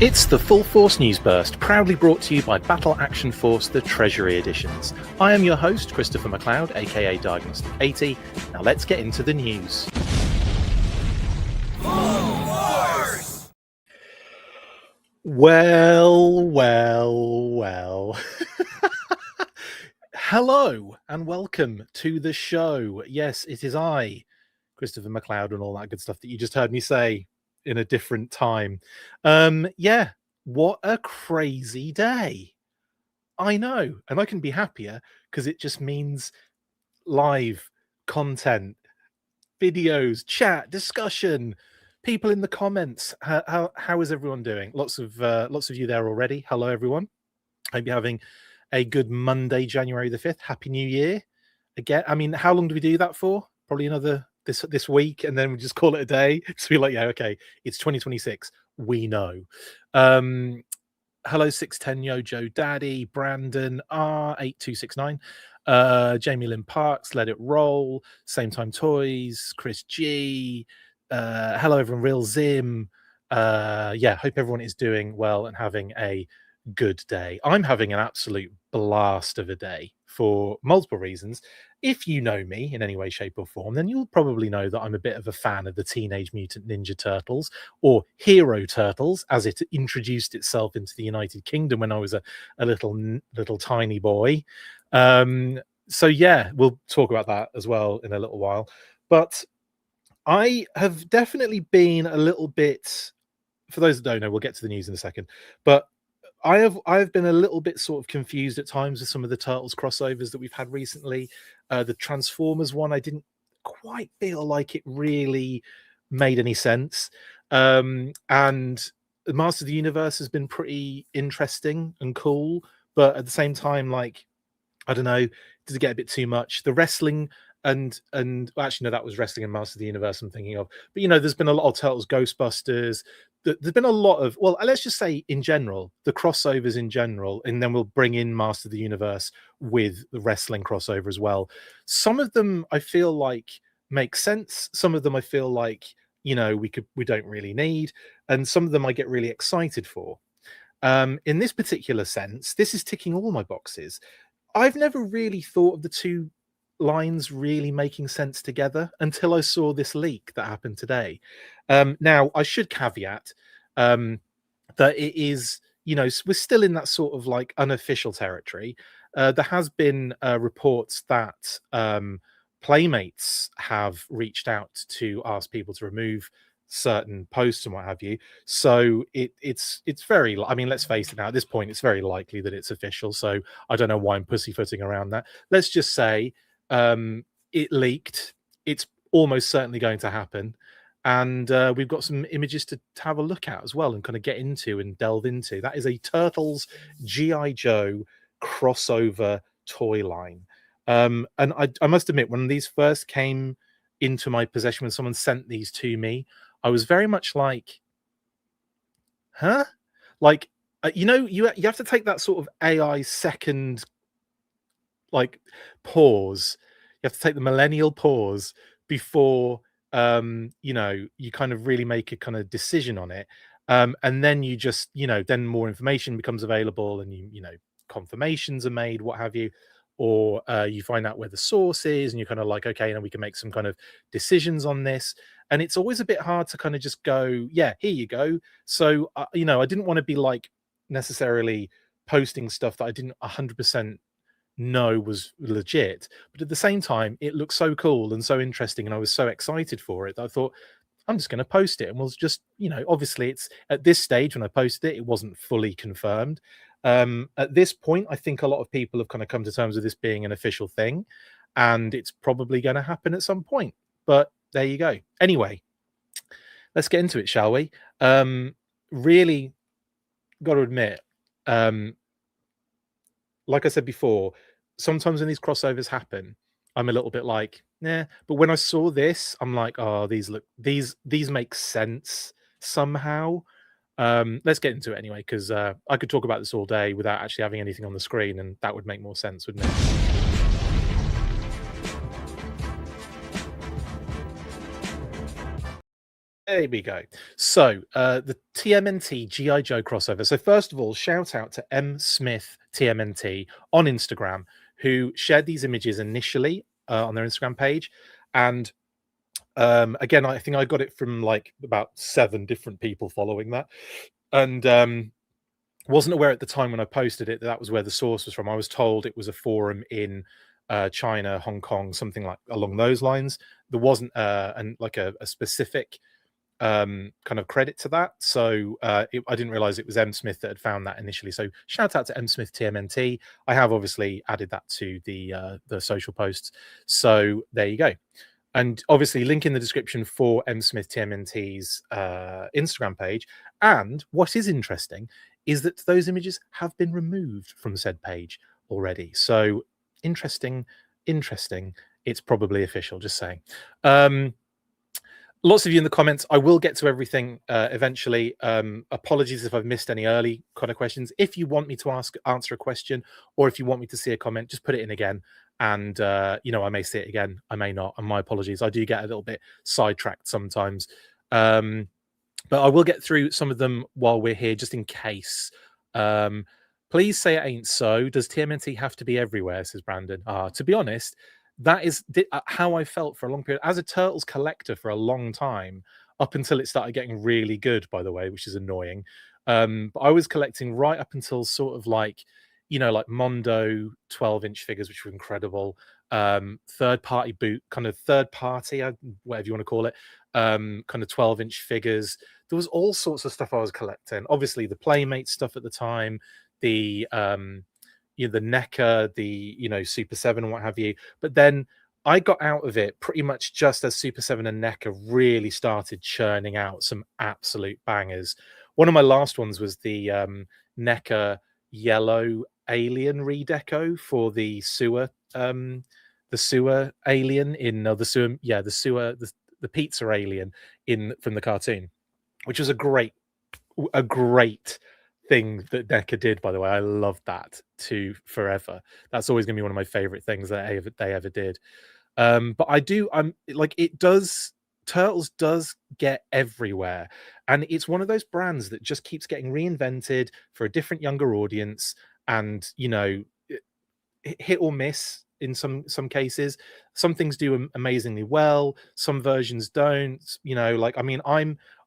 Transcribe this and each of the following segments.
It's the Full Force News Burst, proudly brought to you by Battle Action Force, the Treasury editions. I am your host, Christopher McLeod, AKA Diagnostic 80. Now let's get into the news. Full Force! Well. Hello and welcome to the show. Yes, it is I, Christopher McLeod, and all that good stuff that you just heard me say in a different time. Yeah, what a crazy day. I know, and I can be happier because it just means live content, videos, chat, discussion, people in the comments. How is everyone doing? Lots of you there already. Hello, everyone. Hope you're having a good Monday, January the 5th. Happy New Year. Again, I mean, how long do we do that for? Probably another this week, and then we just call it a day. So we're like, yeah, okay, it's 2026. We know. Hello, 610 Yo Joe Daddy, Brandon R8269, Jamie Lynn Parks, Let It Roll, Same Time Toys, Chris G, hello everyone, Real Zim. Yeah, hope everyone is doing well and having a good day. I'm having an absolute blast of a day for multiple reasons. If you know me in any way, shape, or form, then you'll probably know that I'm a bit of a fan of the Teenage Mutant Ninja Turtles, or Hero Turtles, as it introduced itself into the United Kingdom when I was a little tiny boy. So yeah, we'll talk about that as well in a little while. But I have definitely been a little bit, for those that don't know, we'll get to the news in a second, but I've been a little bit sort of confused at times with some of the Turtles crossovers that we've had recently. The Transformers one, I didn't quite feel like it really made any sense. And the Master of the Universe has been pretty interesting and cool, but at the same time, like, I don't know, did it get a bit too much? The wrestling and well, actually no, that was wrestling and Master of the Universe I'm thinking of. But you know, there's been a lot of Turtles, Ghostbusters. There's been a lot of, well, let's just say in general, the crossovers in general, and then we'll bring in Master of the Universe with the wrestling crossover as well. Some of them I feel like make sense. Some of them I feel like, you know, we don't really need, and some of them I get really excited for. In this particular sense, this is ticking all my boxes. I've never really thought of the two lines really making sense together until I saw this leak that happened today. Now, I should caveat that it is, you know, we're still in that sort of like unofficial territory. There has been reports that Playmates have reached out to ask people to remove certain posts and what have you. So it's very, I mean, let's face it now, at this point, it's very likely that it's official. So I don't know why I'm pussyfooting around that. Let's just say it leaked. It's almost certainly going to happen. And we've got some images to have a look at as well and kind of get into and delve into. That is a Turtles GI Joe crossover toy line. And I must admit, when these first came into my possession, when someone sent these to me, I was very much like, huh? Like, you know, you have to take that sort of AI second, like, pause. You have to take the millennial pause before, you know, you kind of really make a kind of decision on it. And then you just, you know, then more information becomes available and you know, confirmations are made, what have you, or you find out where the source is and you're kind of like, okay, now we can make some kind of decisions on this. And it's always a bit hard to kind of just go, yeah, here you go. So, you know, I didn't want to be like necessarily posting stuff that I didn't 100% know was legit, but at the same time it looked so cool and so interesting and I was so excited for it that I thought I'm just going to post it and we'll just, you know, obviously it's at this stage when I posted it, it wasn't fully confirmed. At this point, I think a lot of people have kind of come to terms with this being an official thing and it's probably going to happen at some point, but there you go. Anyway, let's get into it, shall we? Really got to admit, like I said before, sometimes when these crossovers happen, I'm a little bit like, nah. But when I saw this, I'm like, oh, these make sense somehow. Let's get into it anyway, because I could talk about this all day without actually having anything on the screen, and that would make more sense, wouldn't it? There we go. So the TMNT GI Joe crossover. So first of all, shout out to M Smith TMNT on Instagram, who shared these images initially on their Instagram page. And again, I think I got it from like about 7 different people following that. And wasn't aware at the time when I posted it that was where the source was from. I was told it was a forum in China, Hong Kong, something like along those lines. There wasn't a specific kind of credit to that. So I didn't realize it was M Smith that had found that initially. So shout out to M Smith TMNT. I have obviously added that to the social posts. So there you go. And obviously link in the description for M Smith TMNT's Instagram page. And what is interesting is that those images have been removed from said page already. So interesting. It's probably official, just saying. Lots of you in the comments. I will get to everything eventually. Apologies if I've missed any early kind of questions. If you want me to answer a question, or if you want me to see a comment, just put it in again. And I may see it again, I may not. And my apologies. I do get a little bit sidetracked sometimes. But I will get through some of them while we're here, just in case. Please say it ain't so. Does TMNT have to be everywhere? Says Brandon. To be honest, that is how I felt for a long period as a Turtles collector for a long time, up until it started getting really good, by the way, which is annoying. But I was collecting right up until sort of like Mondo 12-inch figures, which were incredible. Third party, whatever you want to call it, kind of 12-inch figures. There was all sorts of stuff I was collecting. Obviously, the Playmates stuff at the time, the NECA, the Super 7 and what have you. But then I got out of it pretty much just as Super 7 and NECA really started churning out some absolute bangers. One of my last ones was the NECA yellow alien redeco for the sewer alien in the pizza alien from the cartoon, which was a great thing that NECA did, by the way. I love that too forever. That's always gonna be one of my favorite things that they ever did. But I'm like, Turtles does get everywhere, and it's one of those brands that just keeps getting reinvented for a different younger audience, and hit or miss in some cases. Some things do amazingly well, some versions don't.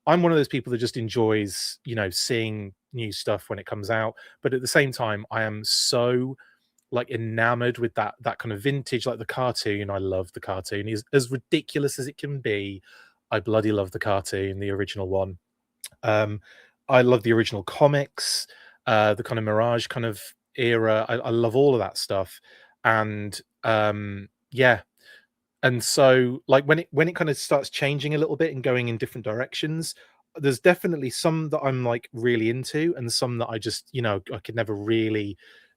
I'm one of those people that just enjoys seeing new stuff when it comes out, but at the same time I am so enamored with that kind of vintage, like the cartoon. I love the cartoon. Is as ridiculous as it can be. I bloody love the cartoon, the original one. I love the original comics, the kind of Mirage kind of era. I love all of that stuff. And and so when it kind of starts changing a little bit and going in different directions, there's definitely some that I'm really into, and some that I just I could never really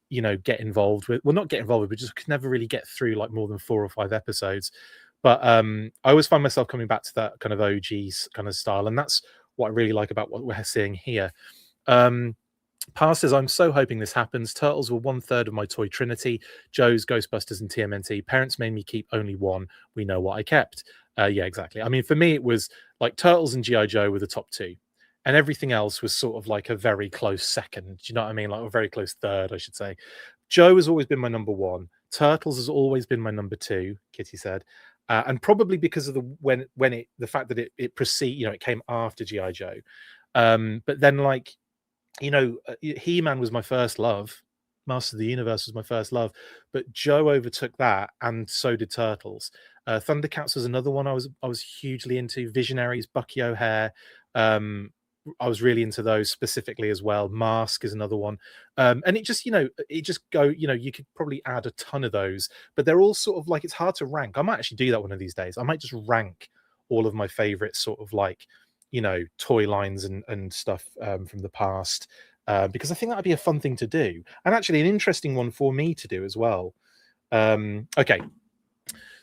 get involved with. Well, not get involved with, but just could never really get through more than 4 or 5 episodes. But I always find myself coming back to that kind of OG kind of style, and that's what I really like about what we're seeing here. Pass says, I'm so hoping this happens. Turtles were 1/3 of my toy trinity. Joe's, Ghostbusters, and TMNT. Parents made me keep only one. We know what I kept. Yeah, exactly. I mean, for me, it was Turtles and GI Joe were the top 2. And everything else was sort of a very close second. Do you know what I mean? A very close third, I should say. Joe has always been my number 1. Turtles has always been my number 2, Kitty said. And probably because of the fact that it came after GI Joe. But then He-Man was my first love. Master of the Universe was my first love, but Joe overtook that, and so did Turtles. Thundercats was another one I was hugely into. Visionaries, Bucky O'Hare. I was really into those specifically as well. Mask is another one. And it just you could probably add a ton of those, but they're all sort of it's hard to rank. I might actually do that one of these days. I might just rank all of my favorite sort of toy lines and stuff from the past, because I think that'd be a fun thing to do, and actually an interesting one for me to do as well. Okay,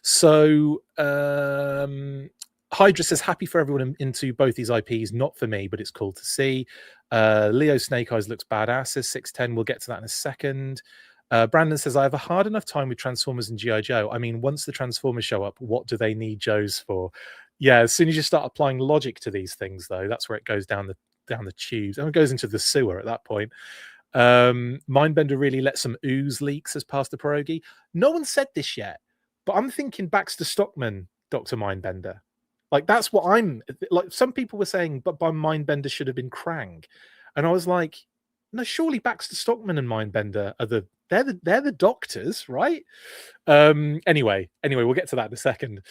so Hydra says, happy for everyone into both these IPs, not for me, but it's cool to see. Leo Snake Eyes looks badass, says 610. We'll get to that in a second. Brandon says, I have a hard enough time with Transformers and GI Joe. I mean, once the Transformers show up, what do they need Joes for? Yeah, as soon as you start applying logic to these things, though, that's where it goes down the tubes, and it goes into the sewer at that point. Mindbender really let some ooze leaks as Pastor Pierogi. No one said this yet, but I'm thinking Baxter Stockman, Dr. Mindbender. Like, that's what I'm like. Some people were saying, but by Mindbender should have been Krang. And I was like, no, surely Baxter Stockman and Mindbender are they're the doctors, right? Anyway, we'll get to that in a second.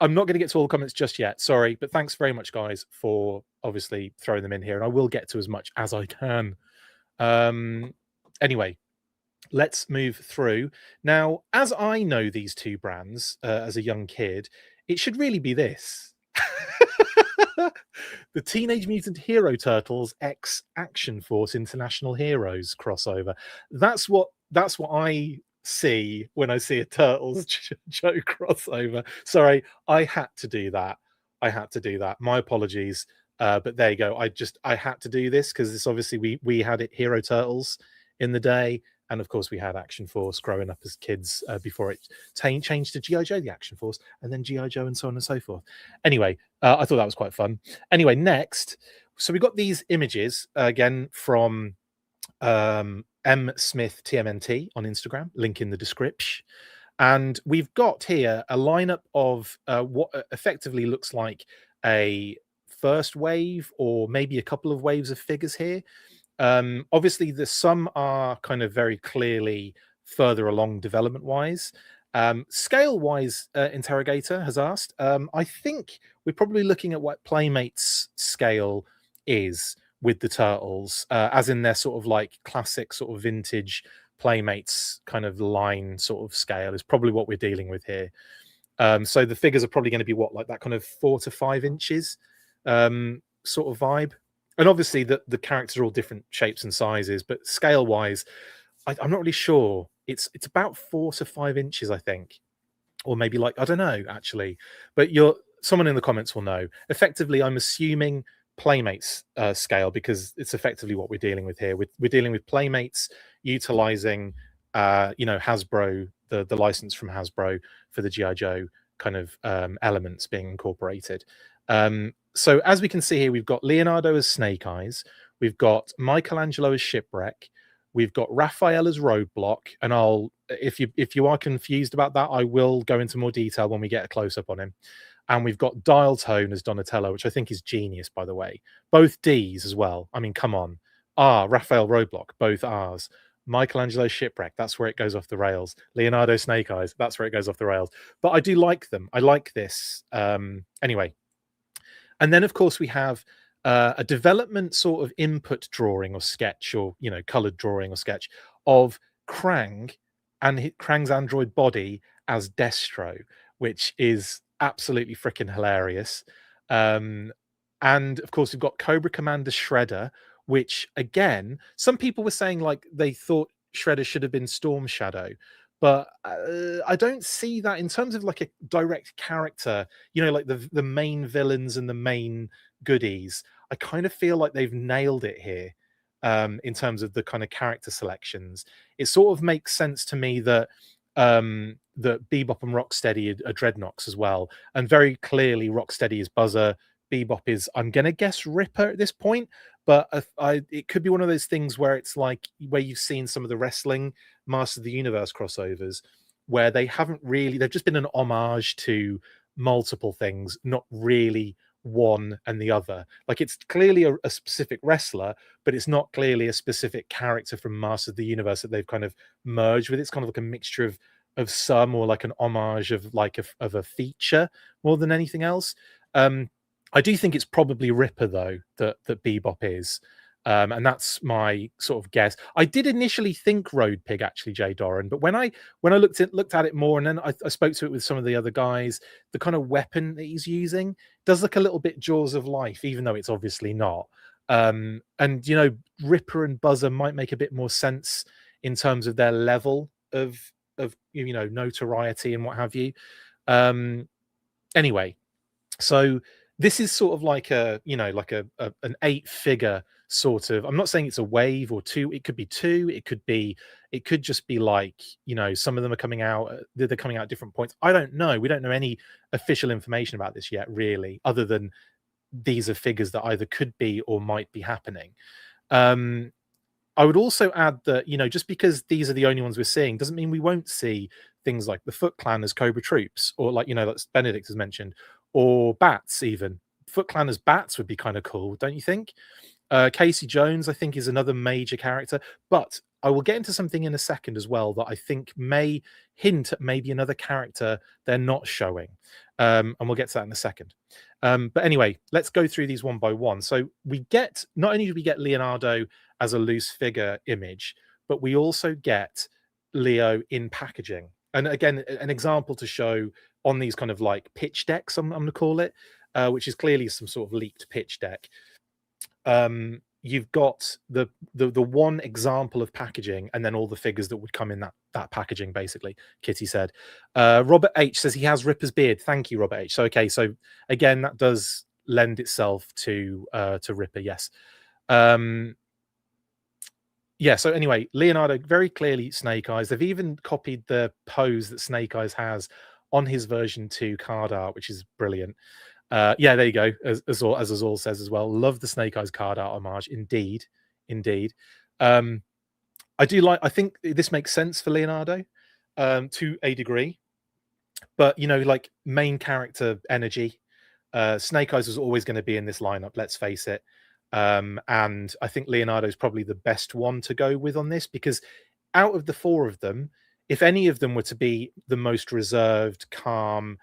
I'm not going to get to all the comments just yet, sorry, but thanks very much, guys, for obviously throwing them in here, and I will get to as much as I can. Anyway, let's move through. Now, as I know these two brands as a young kid, it should really be this. The Teenage Mutant Hero Turtles X Action Force International Heroes crossover. That's what I see when I see a Turtles Joe crossover. Sorry, I had to do that. My apologies. But there you go. I had to do this because this obviously we had it Hero Turtles in the day, and of course we had Action Force growing up as kids before it changed to GI Joe, the Action Force, and then GI Joe, and so on and so forth. Anyway, I thought that was quite fun. Anyway, next, so we got these images again from M Smith TMNT on Instagram, link in the description. And we've got here a lineup of what effectively looks like a first wave or maybe a couple of waves of figures here. Obviously, some are kind of very clearly further along development wise. Scale wise, Interrogator has asked. I think we're probably looking at what Playmates scale is with the Turtles, as in their sort of like classic sort of vintage Playmates kind of line sort of scale is probably what we're dealing with here. So the figures are probably going to be what, like that kind of 4 to 5 inches sort of vibe. And obviously the characters are all different shapes and sizes, but scale wise, I'm not really sure. It's about 4 to 5 inches, I think, or maybe like, I don't know actually, but someone in the comments will know. Effectively, I'm assuming Playmates scale, because it's effectively what we're dealing with here. We're dealing with Playmates utilizing Hasbro, the license from Hasbro for the GI Joe kind of elements being incorporated. So as we can see here, we've got Leonardo as Snake Eyes, we've got Michelangelo as Shipwreck, we've got Raphael as Roadblock, and if you are confused about that, I will go into more detail when we get a close up on him. And we've got Dial Tone as Donatello, which I think is genius, by the way. Both D's as well. I mean, come on. Raphael Roadblock, both R's. Michelangelo Shipwreck, that's where it goes off the rails. Leonardo Snake Eyes, that's where it goes off the rails. But I do like them. I like this. Anyway. And then, of course, we have a development sort of input drawing or sketch, or, colored drawing or sketch of Krang and Krang's android body as Destro, which is absolutely freaking hilarious. And of course, we've got Cobra Commander Shredder, which, again, some people were saying like they thought Shredder should have been Storm Shadow, but I don't see that in terms of like a direct character, like the main villains and the main goodies. I kind of feel like they've nailed it here in terms of the kind of character selections. It sort of makes sense to me that that Bebop and Rocksteady are Dreadnoks as well, and very clearly Rocksteady is Buzzer, Bebop is, I'm gonna guess, Ripper at this point, but it could be one of those things where it's like where you've seen some of the wrestling Master of the Universe crossovers where they've just been an homage to multiple things, not really one and the other. Like, it's clearly a specific wrestler, but it's not clearly a specific character from Master of the Universe that they've kind of merged with. It's kind of like a mixture of some, or like an homage of like of a feature more than anything else. I do think it's probably Ripper though that Bebop is. And that's my sort of guess. I did initially think Road Pig, actually, Jay Doran, but when I looked at it more, and then I spoke to it with some of the other guys, the kind of weapon that he's using does look a little bit Jaws of Life, even though it's obviously not. And Ripper and Buzzer might make a bit more sense in terms of their level of notoriety and what have you. Anyway, so this is sort of like a, you know, like an 8-figure sort of, I'm not saying it's a wave or two, it could be two, it could just be like, you know, some of them are coming out, they're coming out at different points. I don't know. We don't know any official information about this yet, really, other than these are figures that either could be or might be happening. I would also add that, you know, just because these are the only ones we're seeing doesn't mean we won't see things like the Foot Clan as Cobra Troops, or like, you know, that's Benedict has mentioned, or Bats even. Foot Clan as Bats would be kind of cool, don't you think? Casey Jones, I think, is another major character, but I will get into something in a second as well that I think may hint at maybe another character they're not showing. And we'll get to that in a second. But anyway, let's go through these one by one. So we get, not only do we get Leonardo as a loose figure image, but we also get Leo in packaging. And again, an example to show on these kind of like pitch decks, I'm going to call it, which is clearly some sort of leaked pitch deck. You've got the one example of packaging, and then all the figures that would come in that packaging, basically. Kitty said. Robert H says he has Ripper's beard. Thank you, Robert H. So okay, so again, that does lend itself to Ripper. Yes. Yeah, so anyway, Leonardo, very clearly Snake Eyes. They've even copied the pose that Snake Eyes has on his version 2 card art, which is brilliant. Yeah, there you go. As Azul says as well. Love the Snake Eyes card art homage. Indeed. I think this makes sense for Leonardo to a degree. But, you know, like main character energy, Snake Eyes was always going to be in this lineup, let's face it. And I think Leonardo is probably the best one to go with on this, because out of the 4 of them, if any of them were to be the most reserved, calm,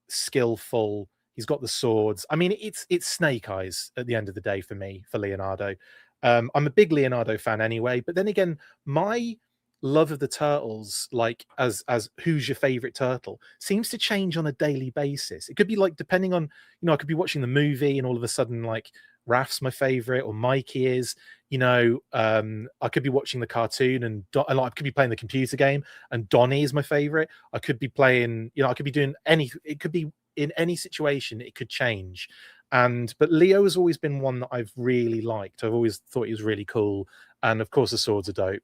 skillful, he's got the swords. I mean, it's Snake Eyes at the end of the day for me, for Leonardo. I'm a big Leonardo fan anyway, but then again, my love of the turtles, like as who's your favorite turtle, seems to change on a daily basis. It could be like, depending on, you know, I could be watching the movie and all of a sudden like Raph's my favorite, or Mikey is, you know. I could be watching the cartoon and I could be playing the computer game and Donnie is my favorite. I could be playing, you know, I could be doing anything. It could be in any situation, it could change. But Leo has always been one that I've really liked. I've always thought he was really cool, and of course the swords are dope.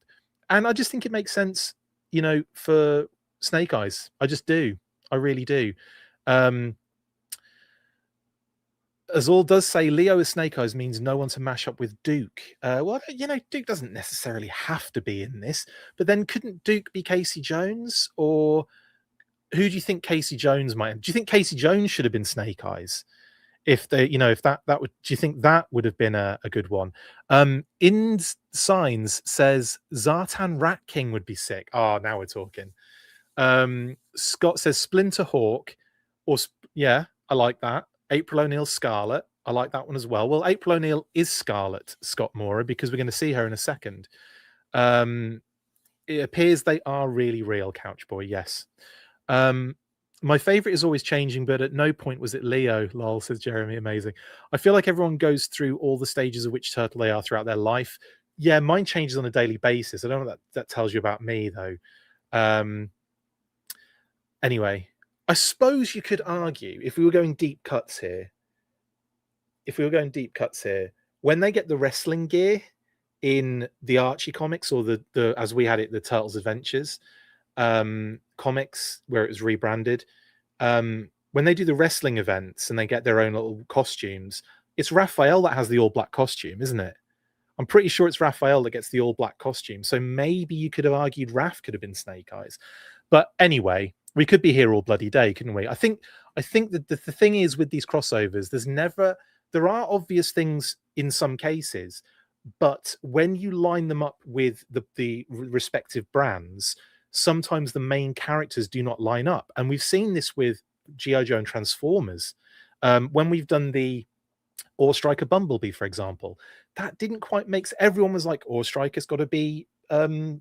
And I just think it makes sense, you know, for Snake Eyes. I just do. I really do. Azul does say Leo as Snake Eyes means no one to mash up with Duke. Well, you know, Duke doesn't necessarily have to be in this, but then couldn't Duke be Casey Jones? Or who do you think Casey Jones might? Do you think Casey Jones should have been Snake Eyes? If they, you know, if that would, do you think that would have been a good one? In Signs says Zartan Rat King would be sick. Oh, now we're talking. Scott says Splinter Hawk, or yeah, I like that. April O'Neil Scarlet, I like that one as well. Well, April O'Neil is Scarlet, Scott Mora, because we're going to see her in a second. It appears they are really real, Couch Boy. Yes. My favorite is always changing, but at no point was it Leo. Lol, says Jeremy. Amazing. I feel like everyone goes through all the stages of which turtle they are throughout their life. Yeah, mine changes on a daily basis. I don't know what that tells you about me, though. Anyway, I suppose you could argue, if we were going deep cuts here, when they get the wrestling gear in the Archie comics, or the as we had it, the Turtles Adventures comics, where it was rebranded, when they do the wrestling events and they get their own little costumes, it's Raphael that has the all black costume, isn't it? I'm pretty sure it's Raphael that gets the all black costume. So maybe you could have argued Raph could have been Snake Eyes. But anyway, we could be here all bloody day, couldn't we? I think that the thing is with these crossovers, there are obvious things in some cases, but when you line them up with the respective brands, sometimes the main characters do not line up. And we've seen this with GI Joe and Transformers. When we've done the Ore Striker Bumblebee, for example, that didn't quite make sense. Everyone was like, Ore Striker's got to be friggin',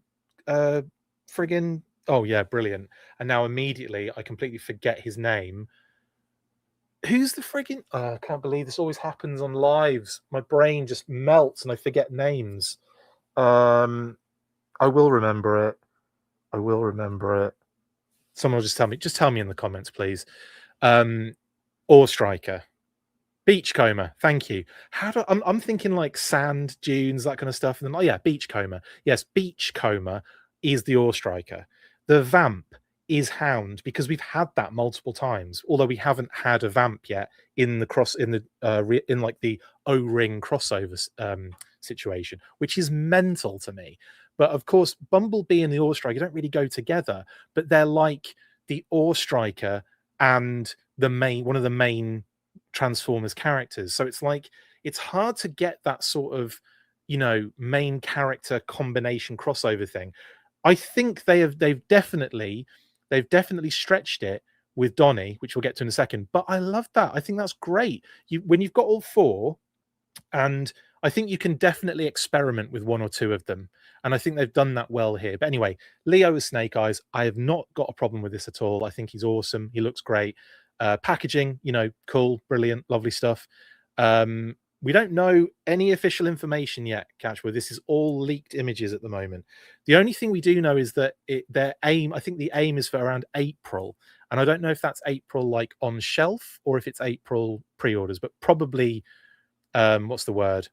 oh yeah, brilliant. And now immediately I completely forget his name. Who's the friggin', I can't believe this always happens on lives. My brain just melts and I forget names. I will remember it. Someone will just tell me in the comments, please. Ore Striker. Beachcomber, thank you. I'm thinking like sand dunes, that kind of stuff, and then Beachcomber. Yes, Beachcomber is the Ore Striker. The Vamp is Hound, because we've had that multiple times, although we haven't had a Vamp yet in the O-ring crossover situation, which is mental to me. But of course, Bumblebee and the Ore Striker don't really go together, but they're like the Ore Striker and one of the main Transformers characters. So it's like it's hard to get that sort of main character combination crossover thing. I think they've definitely stretched it with Donnie, which we'll get to in a second. But I love that. I think that's great. When you've got all four, and I think you can definitely experiment with one or two of them. And I think they've done that well here. But anyway, Leo with Snake Eyes, I have not got a problem with this at all. I think he's awesome. He looks great. Packaging, cool, brilliant, lovely stuff. We don't know any official information yet, Catchwood. This is all leaked images at the moment. The only thing we do know is that I think the aim is for around April. And I don't know if that's April like on shelf or if it's April pre-orders, but probably, what's the word?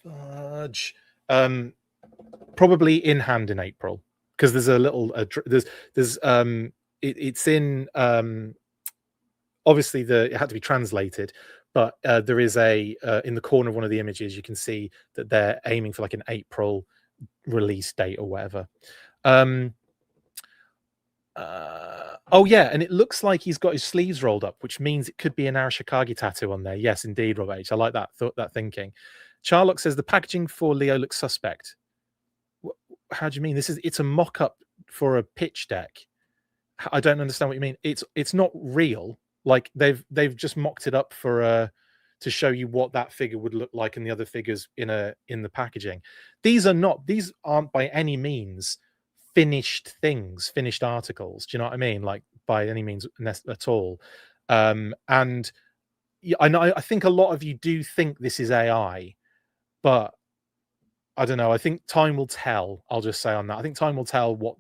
Fudge. Probably in hand in April, because there's a little it's in obviously it had to be translated, but there is in the corner of one of the images you can see that they're aiming for like an April release date or whatever. Oh yeah, and it looks like he's got his sleeves rolled up, which means it could be an Arashikage tattoo on there. Yes, indeed, Rob H. I like that thinking. Charlock says the packaging for Leo looks suspect. How do you mean? It's a mock-up for a pitch deck. I don't understand what you mean. It's not real. Like they've just mocked it up to show you what that figure would look like and the other figures in the packaging. These aren't by any means finished articles. Do you know what I mean? Like by any means at all. And I think a lot of you do think this is AI, but I don't know. I think time will tell. I'll just say on that. I think time will tell what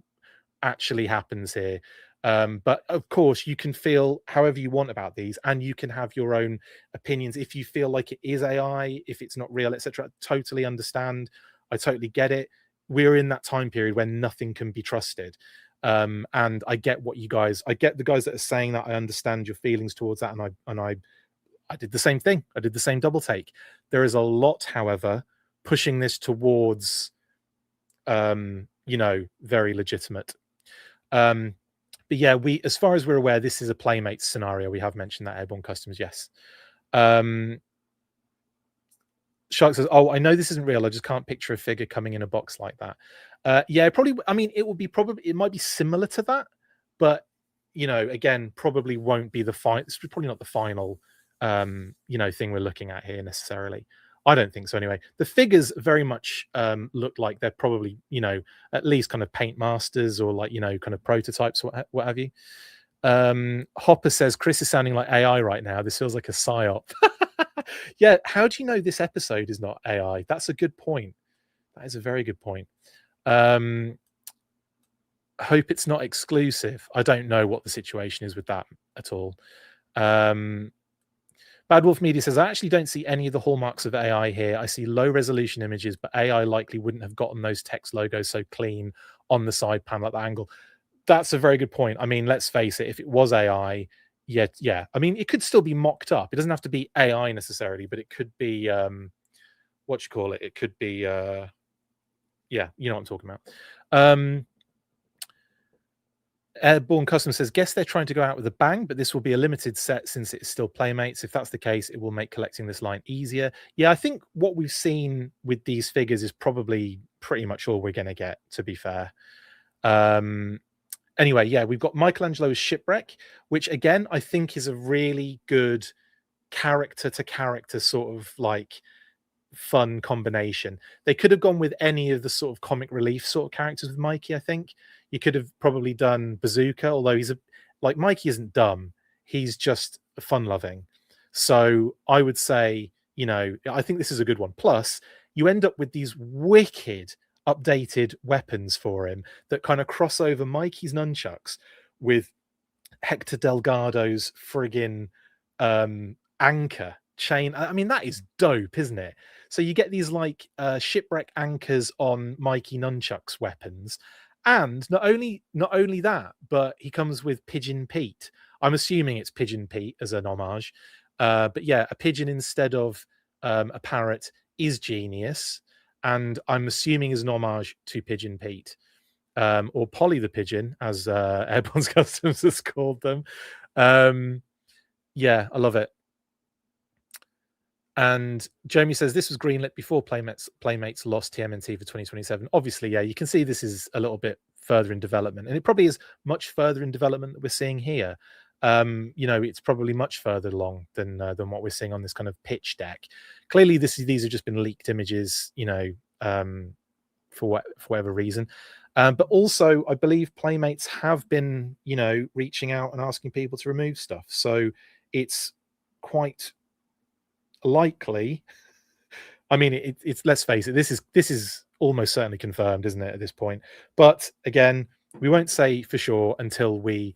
actually happens here. But of course, you can feel however you want about these, and you can have your own opinions. If you feel like it is AI, if it's not real, etc., totally understand. I totally get it. We're in that time period when nothing can be trusted. And I get I get the guys that are saying that. I understand your feelings towards that, and I did the same thing. I did the same double take. There is a lot, however, pushing this towards very legitimate. But yeah, as far as we're aware, this is a Playmates scenario. We have mentioned that, Airborne Customs, yes. Shark says, oh, I know this isn't real. I just can't picture a figure coming in a box like that. Yeah, probably. I mean, it might be similar to that, but again, probably won't be it's probably not the final thing we're looking at here necessarily. I don't think so anyway. The figures very much look like they're probably, at least kind of paint masters or like, kind of prototypes, what have you. Hopper says, Chris is sounding like AI right now. This feels like a psyop. Yeah, how do you know this episode is not AI? That's a good point. That is a very good point. Hope it's not exclusive. I don't know what the situation is with that at all. Bad Wolf Media says, I actually don't see any of the hallmarks of AI here. I see low resolution images, but AI likely wouldn't have gotten those text logos so clean on the side panel at that angle. That's a very good point. I mean, let's face it, if it was AI, yeah. I mean, it could still be mocked up. It doesn't have to be AI necessarily, but it could be, what you call it? It could be, yeah, you know what I'm talking about. Airborne Custom says, guess they're trying to go out with a bang, but this will be a limited set since it's still Playmates. If that's the case, it will make collecting this line easier. Yeah, I think what we've seen with these figures is probably pretty much all we're going to get, to be fair. Anyway, yeah, we've got Michelangelo's Shipwreck, which again, I think is a really good character to character sort of like fun combination. They could have gone with any of the sort of comic relief sort of characters with Mikey. I think you could have probably done Bazooka, although Mikey isn't dumb, he's just fun loving. So I would say, I think this is a good one. Plus you end up with these wicked updated weapons for him that kind of cross over Mikey's nunchucks with Hector Delgado's friggin' anchor chain. I mean, that is dope, isn't it? So you get these like shipwreck anchors on Mikey Nunchuck's weapons, and not only that, but he comes with Pigeon Pete. I'm assuming it's Pigeon Pete as an homage, but yeah, a pigeon instead of a parrot is genius, and I'm assuming is an homage to Pigeon Pete. Or Polly the Pigeon, as Airborne's Customs has called them. Yeah, I love it. And Jeremy says this was greenlit before Playmates lost TMNT for 2027. Obviously, yeah, you can see this is a little bit further in development, and it probably is much further in development that we're seeing here. You know, it's probably much further along than what we're seeing on this kind of pitch deck. Clearly, these have just been leaked images, you know, for whatever reason. But also, I believe Playmates have been, you know, reaching out and asking people to remove stuff. So it's quite likely. I mean, it's let's face it, this is almost certainly confirmed, isn't it, at this point? But again, we won't say for sure until we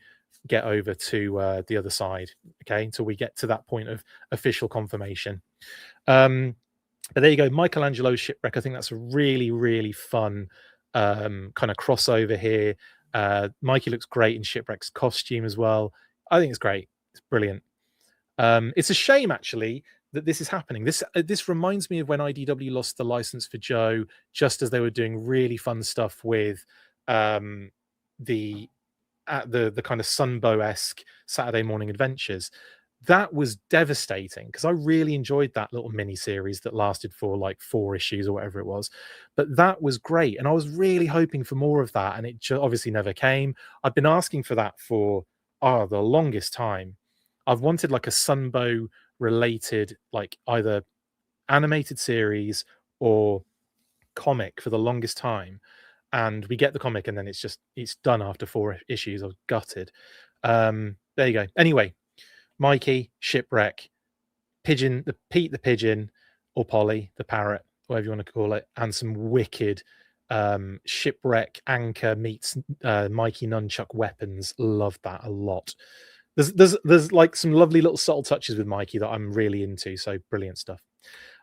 get over to the other side, okay? Until we get to that point of official confirmation. But there you go, Michelangelo's Shipwreck. I think that's a really, really fun kind of crossover here. Mikey looks great in Shipwreck's costume as well. I think it's great. It's brilliant. It's a shame, actually, that this is happening. This reminds me of when IDW lost the license for Joe, just as they were doing really fun stuff with the kind of Sunbow-esque Saturday morning adventures. That was devastating because I really enjoyed that little mini series that lasted for like 4 issues or whatever it was. But that was great, and I was really hoping for more of that, and it obviously never came. I've been asking for that for the longest time. I've wanted like a Sunbow related, like either animated series or comic for the longest time, and we get the comic and then it's done after 4 issues. I was gutted. There you go. Anyway, Mikey, Shipwreck, Pigeon, Pete the Pigeon, or Polly the Parrot, whatever you want to call it, and some wicked Shipwreck anchor meets Mikey Nunchuck weapons. Love that a lot. There's like some lovely little subtle touches with Mikey that I'm really into. So brilliant stuff.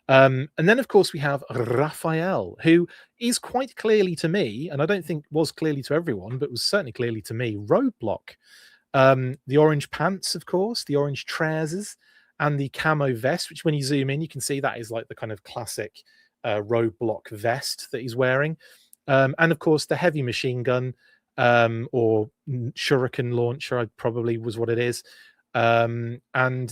And then of course we have Raphael, who is quite clearly to me, and I don't think was clearly to everyone, but was certainly clearly to me, Roadblock. The orange pants, of course, the orange trousers, and the camo vest, which when you zoom in, you can see that is like the kind of classic Roadblock vest that he's wearing. And of course, the heavy machine gun or shuriken launcher, probably was what it is. And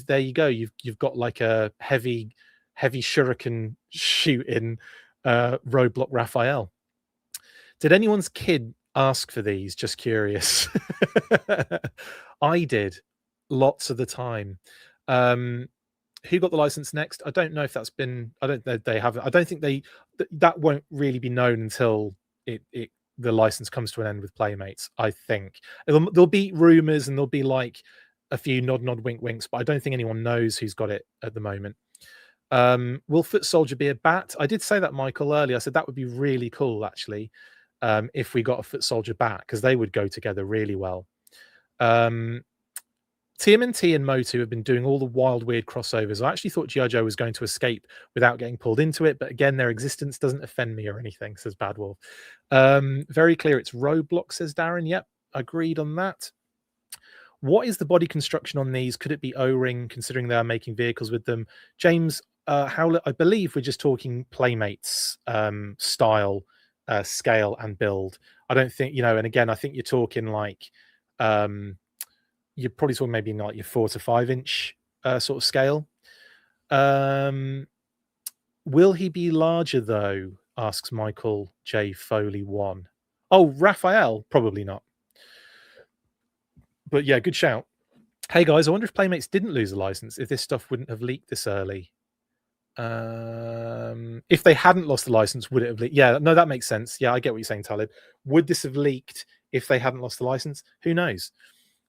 there you go. You've got like a heavy shuriken shooting Roadblock Raphael. Did anyone's kid ask for these? Just curious. I did lots of the time. Who got the license next? I don't know if that's been. I don't know. They haven't. I don't think that won't really be known until the license comes to an end with Playmates. I think there'll be rumors and there'll be like a few nod wink winks, but I don't think anyone knows who's got it at the moment. Will Foot Soldier be a bat? I did say that, Michael, earlier. I said that would be really cool, actually, if we got a Foot Soldier bat, because they would go together really well. TMNT and Motu have been doing all the wild, weird crossovers. I actually thought GI Joe was going to escape without getting pulled into it, but again, their existence doesn't offend me or anything, says Bad Wolf. Very clear it's Roadblock, says Darren. Yep, agreed on that. What is the body construction on these? Could it be O-ring, considering they are making vehicles with them? James Howlett, I believe we're just talking Playmates style, scale, and build. I don't think, and again, I think you're talking like, you're probably talking maybe in like your 4 to 5 inch sort of scale. Will he be larger though? Asks Michael J. Foley 1. Oh, Raphael, probably not. But yeah, good shout. Hey guys, I wonder if Playmates didn't lose a license, if this stuff wouldn't have leaked this early. If they hadn't lost the license, would it have leaked? Yeah, no, that makes sense. Yeah, I get what you're saying, Talib. Would this have leaked if they hadn't lost the license? Who knows?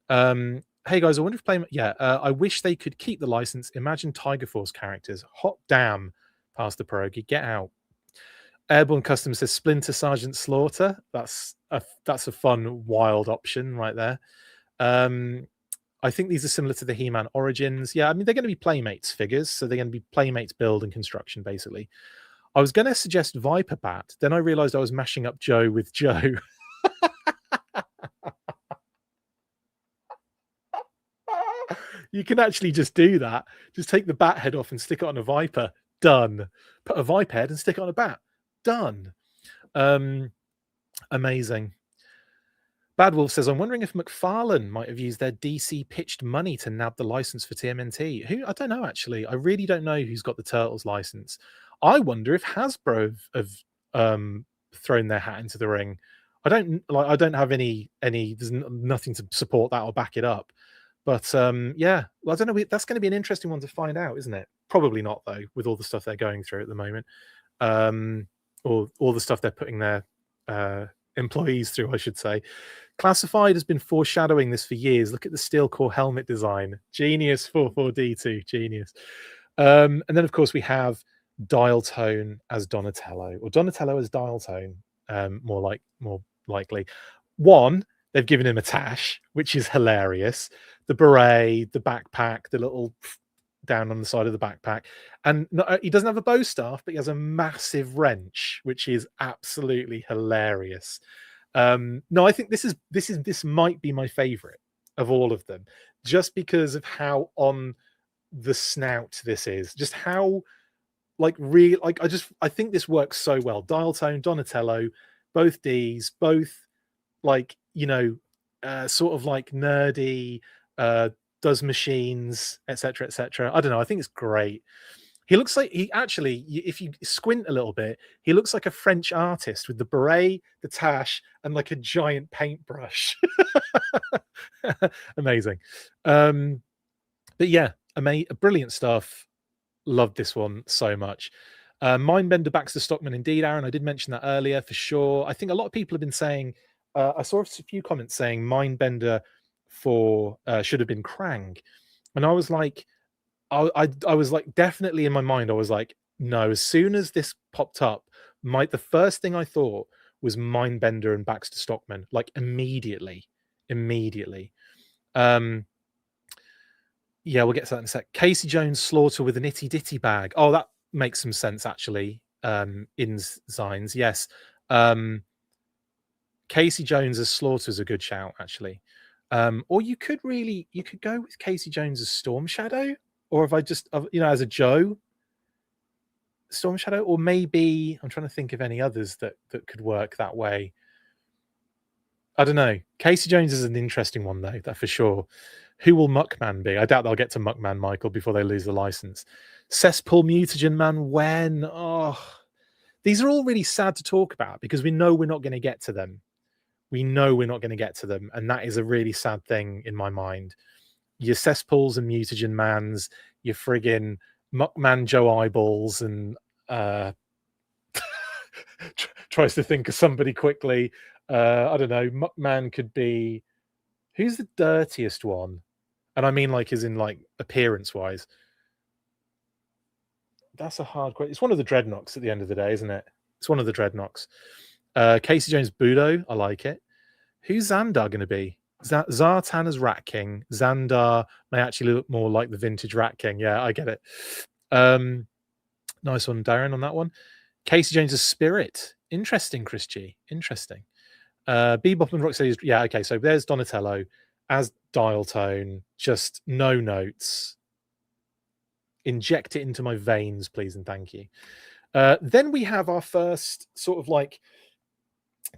Hey guys, I wonder if I wish they could keep the license. Imagine Tiger Force characters. Hot damn, Pastor Pierogi, get out. Airborne Custom says Splinter Sergeant Slaughter. That's a fun, wild option right there. I think these are similar to the He-Man Origins. Yeah, I mean, they're going to be Playmates figures, so they're going to be Playmates build and construction, basically. I was going to suggest Viper Bat. Then I realized I was mashing up Joe with Joe. You can actually just do that. Just take the bat head off and stick it on a Viper. Done. Put a Viper head and stick it on a bat. Done. Amazing. Bad Wolf says, I'm wondering if McFarlane might have used their DC pitched money to nab the license for TMNT. I don't know, actually. I really don't know who's got the Turtles license. I wonder if Hasbro have thrown their hat into the ring. I don't have any there's nothing to support that or back it up. But yeah, well, I don't know. That's going to be an interesting one to find out, isn't it? Probably not, though, with all the stuff they're going through at the moment, or all the stuff they're putting their employees through, I should say. Classified has been foreshadowing this for years. Look at the steel core helmet design. Genius. 44D2. Genius. And then, of course, we have Dial Tone as Donatello, or Donatello as Dial Tone, more likely. One, they've given him a tash, which is hilarious. The beret, the backpack, the little down on the side of the backpack. And he doesn't have a bow staff, but he has a massive wrench, which is absolutely hilarious. No, I think this might be my favorite of all of them, just because of how on the snout this is. Just how I think this works so well. Dial Tone, Donatello, both Ds, both sort of like nerdy, does machines, etc., etc. I don't know. I think it's great. He looks like if you squint a little bit, he looks like a French artist with the beret, the tash, and like a giant paintbrush. Amazing. But yeah, brilliant stuff. Loved this one so much. Mindbender Baxter Stockman, indeed, Aaron. I did mention that earlier for sure. I think a lot of people have been saying, I saw a few comments saying Mindbender should have been Krang. And I was like, I was like, definitely in my mind, I was like, no, as soon as this popped up, the first thing I thought was Mindbender and Baxter Stockman, like immediately. Yeah, we'll get to that in a sec. Casey Jones Slaughter with an itty ditty bag. Oh, that makes some sense, actually. In Zines, yes. Casey Jones as Slaughter is a good shout, actually. Or you could go with Casey Jones as Storm Shadow, or if I just, as a Joe, Storm Shadow, or maybe I'm trying to think of any others that could work that way. I don't know. Casey Jones is an interesting one, though, that for sure. Who will Muckman be? I doubt they'll get to Muckman, Michael, before they lose the license. Cesspool Mutagen Man, when? Oh, these are all really sad to talk about because we know we're not going to get to them. And that is a really sad thing in my mind. Your Cesspools and Mutagen Mans, your friggin' Muckman Joe Eyeballs, and tries to think of somebody quickly. I don't know. Muckman could be, who's the dirtiest one? And I mean, as in appearance wise. That's a hard question. It's one of the Dreadnoks at the end of the day, isn't it? It's one of the Dreadnoks. Casey Jones Budo, I like it. Who's Xandar going to be? Zartan as Rat King. Xandar may actually look more like the vintage Rat King. Yeah, I get it. Nice one, Darren, on that one. Casey Jones as Spirit. Interesting, Chris G. Interesting. Bebop and Rocksteady. Yeah, okay. So there's Donatello as Dial Tone. Just no notes. Inject it into my veins, please and thank you. Then we have our first sort of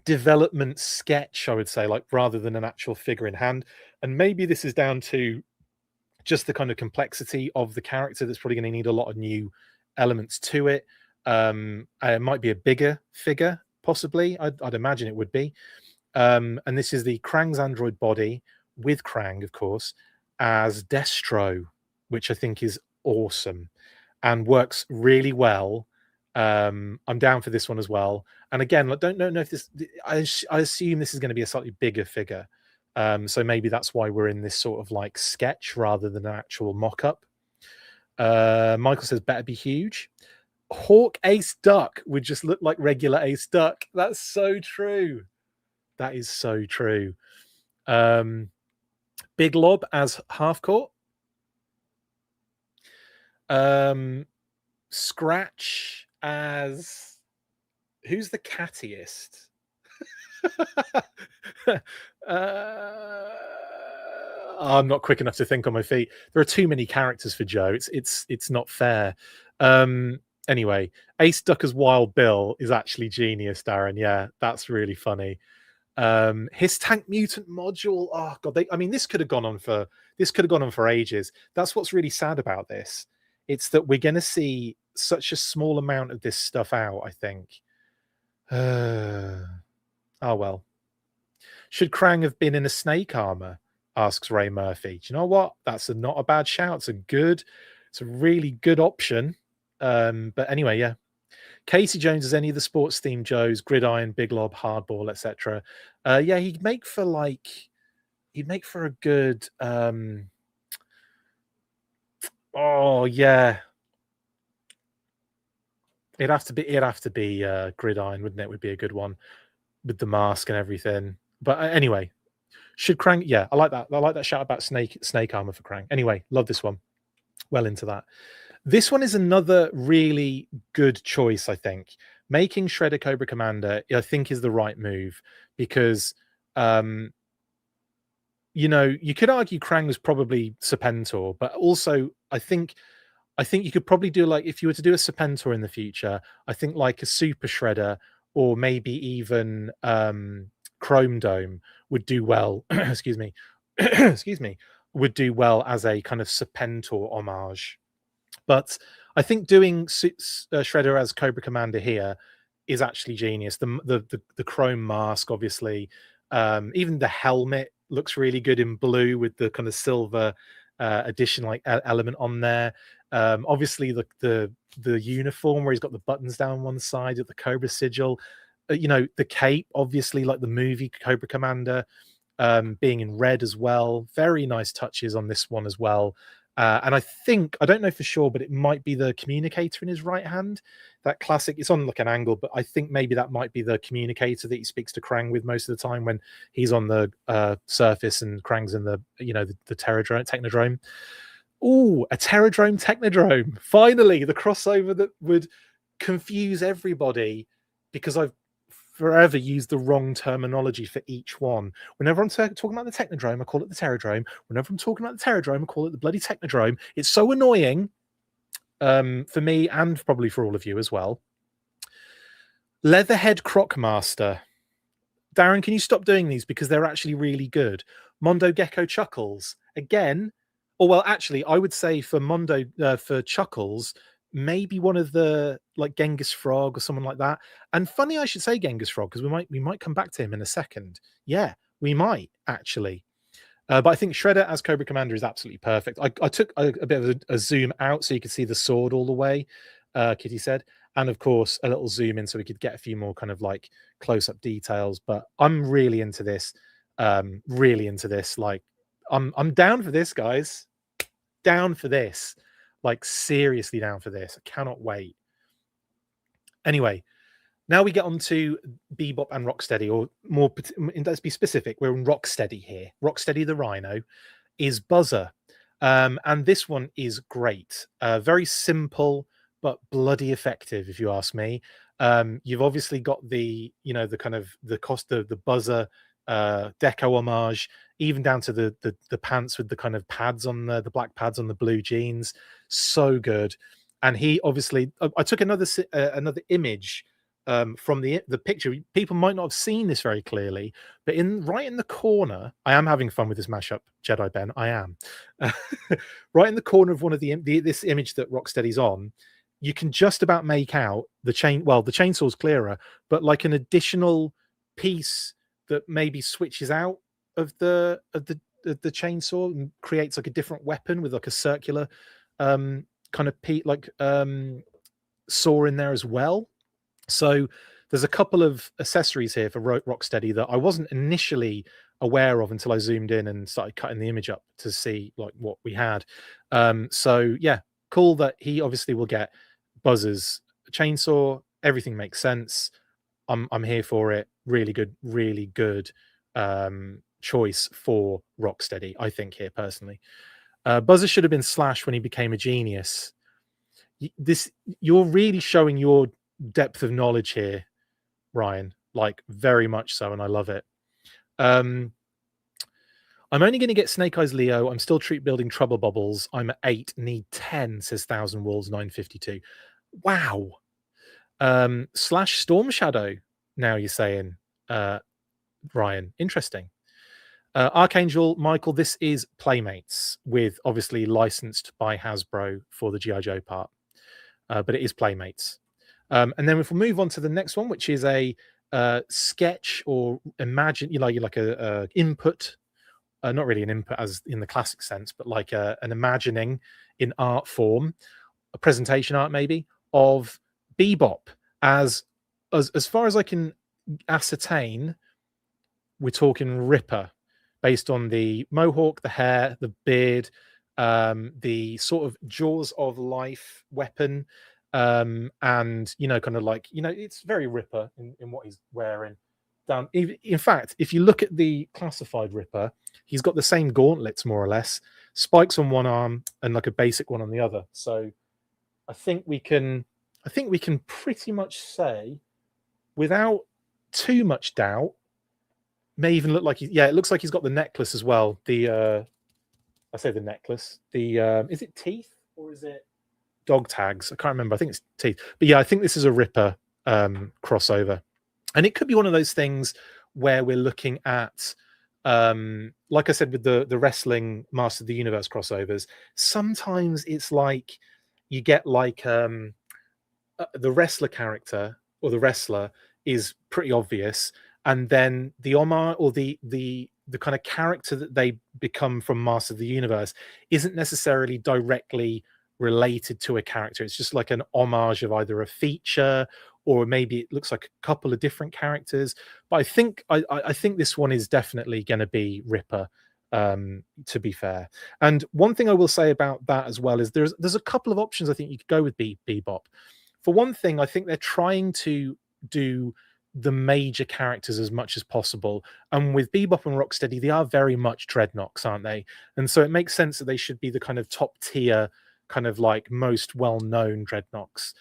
development sketch, I would say, rather than an actual figure in hand. And maybe this is down to just the kind of complexity of the character that's probably going to need a lot of new elements to it. It might be a bigger figure, possibly. I'd imagine it would be. And this is the Krang's android body with Krang, of course, as Destro, which I think is awesome and works really well. I'm down for this one as well. And again, don't know if this. I assume this is going to be a slightly bigger figure, so maybe that's why we're in this sort of sketch rather than an actual mock-up. Michael says better be huge. Hawk Ace Duck would just look like regular Ace Duck. That's so true. That is so true. Big Lob as half court. Scratch as who's the cattiest? I'm not quick enough to think on my feet. There are too many characters for Joe. It's not fair. Anyway, Ace Duck as Wild Bill is actually genius, Darren. Yeah, that's really funny. His Tank Mutant module. Oh god, this could have gone on for ages. That's what's really sad about this. It's that we're gonna see such a small amount of this stuff out, I think. Oh well. Should Krang have been in a snake armor? Asks Ray Murphy. Do you know what? That's not a bad shout. It's a really good option. But anyway, yeah. Casey Jones as any of the sports themed Joes, Gridiron, Big Lob, Hardball, etc. Yeah, he'd make for a good oh yeah. It'd have to be Gridiron, wouldn't it? Would be a good one with the mask and everything. But anyway, should Krang? Yeah, I like that. I like that shout about snake armor for Krang. Anyway, love this one. Well into that. This one is another really good choice, I think. Making Shredder Cobra Commander, I think, is the right move because, you could argue Krang was probably Serpentor, but also I think you could probably do if you were to do a Serpentor in the future, I think like a Super Shredder or maybe even Chrome Dome would do well. excuse me, would do well as a kind of Serpentor homage. But I think doing Shredder as Cobra Commander here is actually genius. The chrome mask, obviously, even the helmet looks really good in blue with the kind of silver addition element on there. Obviously, the uniform where he's got the buttons down one side of the Cobra sigil. The cape, obviously, like the movie Cobra Commander, being in red as well. Very nice touches on this one as well. And I don't know for sure, but it might be the communicator in his right hand. That classic, it's on like an angle, but I think maybe that might be the communicator that he speaks to Krang with most of the time when he's on the surface and Krang's in the Terradrome, Technodrome. Ooh, a Terradrome Technodrome. Finally, the crossover that would confuse everybody because I've forever used the wrong terminology for each one. Whenever I'm talking about the Technodrome, I call it the Terradrome. Whenever I'm talking about the Terradrome, I call it the bloody Technodrome. It's so annoying for me and probably for all of you as well. Leatherhead Crocmaster. Darren, can you stop doing these because they're actually really good? Mondo Gecko Chuckles. Again, well, actually, I would say for for Chuckles, maybe one of the like Genghis Frog or someone like that. And funny I should say Genghis Frog because we might come back to him in a second. Yeah, we might actually. But I think Shredder as Cobra Commander is absolutely perfect. I took a bit of a zoom out so you could see the sword all the way, Kitty said. And of course, a little zoom in so we could get a few more kind of like close-up details. But I'm really into this. Like, I'm down for this, guys. Down for this. Like, seriously down for this. I cannot wait. Anyway, now we get on to Bebop and Rocksteady, or more, let's be specific, we're in Rocksteady here. Rocksteady the Rhino is Buzzer. And this one is great. Very simple, but bloody effective, if you ask me. You've obviously got the Buzzer deco homage, even down to the pants with the kind of pads on the black pads on the blue jeans. So good. And he obviously, I took another image from the picture. People might not have seen this very clearly, but right in the corner, I am having fun with this mashup, Jedi Ben. I am. Right in the corner of one of this image that Rocksteady's on, you can just about make out the chain. Well, the chainsaw's clearer, but like an additional piece that maybe switches out of the chainsaw and creates like a different weapon with like a circular kind of saw in there as well. So there's a couple of accessories here for Rocksteady that I wasn't initially aware of until I zoomed in and started cutting the image up to see like what we had. So yeah, cool that he obviously will get Buzzer's chainsaw. Everything makes sense. I'm here for it. Really good choice for Rocksteady, I think, here personally. Buzzer should have been Slash when he became a genius. You're really showing your depth of knowledge here, Ryan, like very much so, and I love it. I'm only going to get Snake Eyes Leo. I'm still treat building Trouble Bubbles. I'm at 8, need 10, says Thousand Wolves 952. Wow. Slash Storm Shadow, now you're saying, Ryan. Interesting. Archangel, Michael, this is Playmates, with obviously licensed by Hasbro for the GI Joe part. But it is Playmates. And then if we move on to the next one, which is a sketch or imagine, like a input, not really an input as in the classic sense, but like an imagining in art form, a presentation art maybe, of Bebop. As far as I can ascertain, we're talking Ripper, based on the mohawk, the hair, the beard, the sort of Jaws of Life weapon, and kind of like, it's very Ripper in what he's wearing. In fact, if you look at the classified Ripper, he's got the same gauntlets more or less, spikes on one arm and like a basic one on the other. So I think we can pretty much say, without too much doubt, may even look like it looks like he's got the necklace as well. I say the necklace. Is it teeth or is it dog tags? I can't remember. I think it's teeth. But yeah, I think this is a Ripper crossover. And it could be one of those things where we're looking at, like I said, with the wrestling Master of the Universe crossovers, sometimes it's like you get like the wrestler character or the wrestler is pretty obvious, and then the homage or the kind of character that they become from Master of the Universe isn't necessarily directly related to a character. It's just like an homage of either a feature, or maybe it looks like a couple of different characters. But I think this one is definitely going to be Ripper, to be fair. And one thing I will say about that as well is there's a couple of options I think you could go with Bebop. For one thing, I think they're trying to do the major characters as much as possible, and with Bebop and Rocksteady, they are very much Dreadnoks, aren't they? And so it makes sense that they should be the kind of top tier, kind of like most well-known Dreadnoks.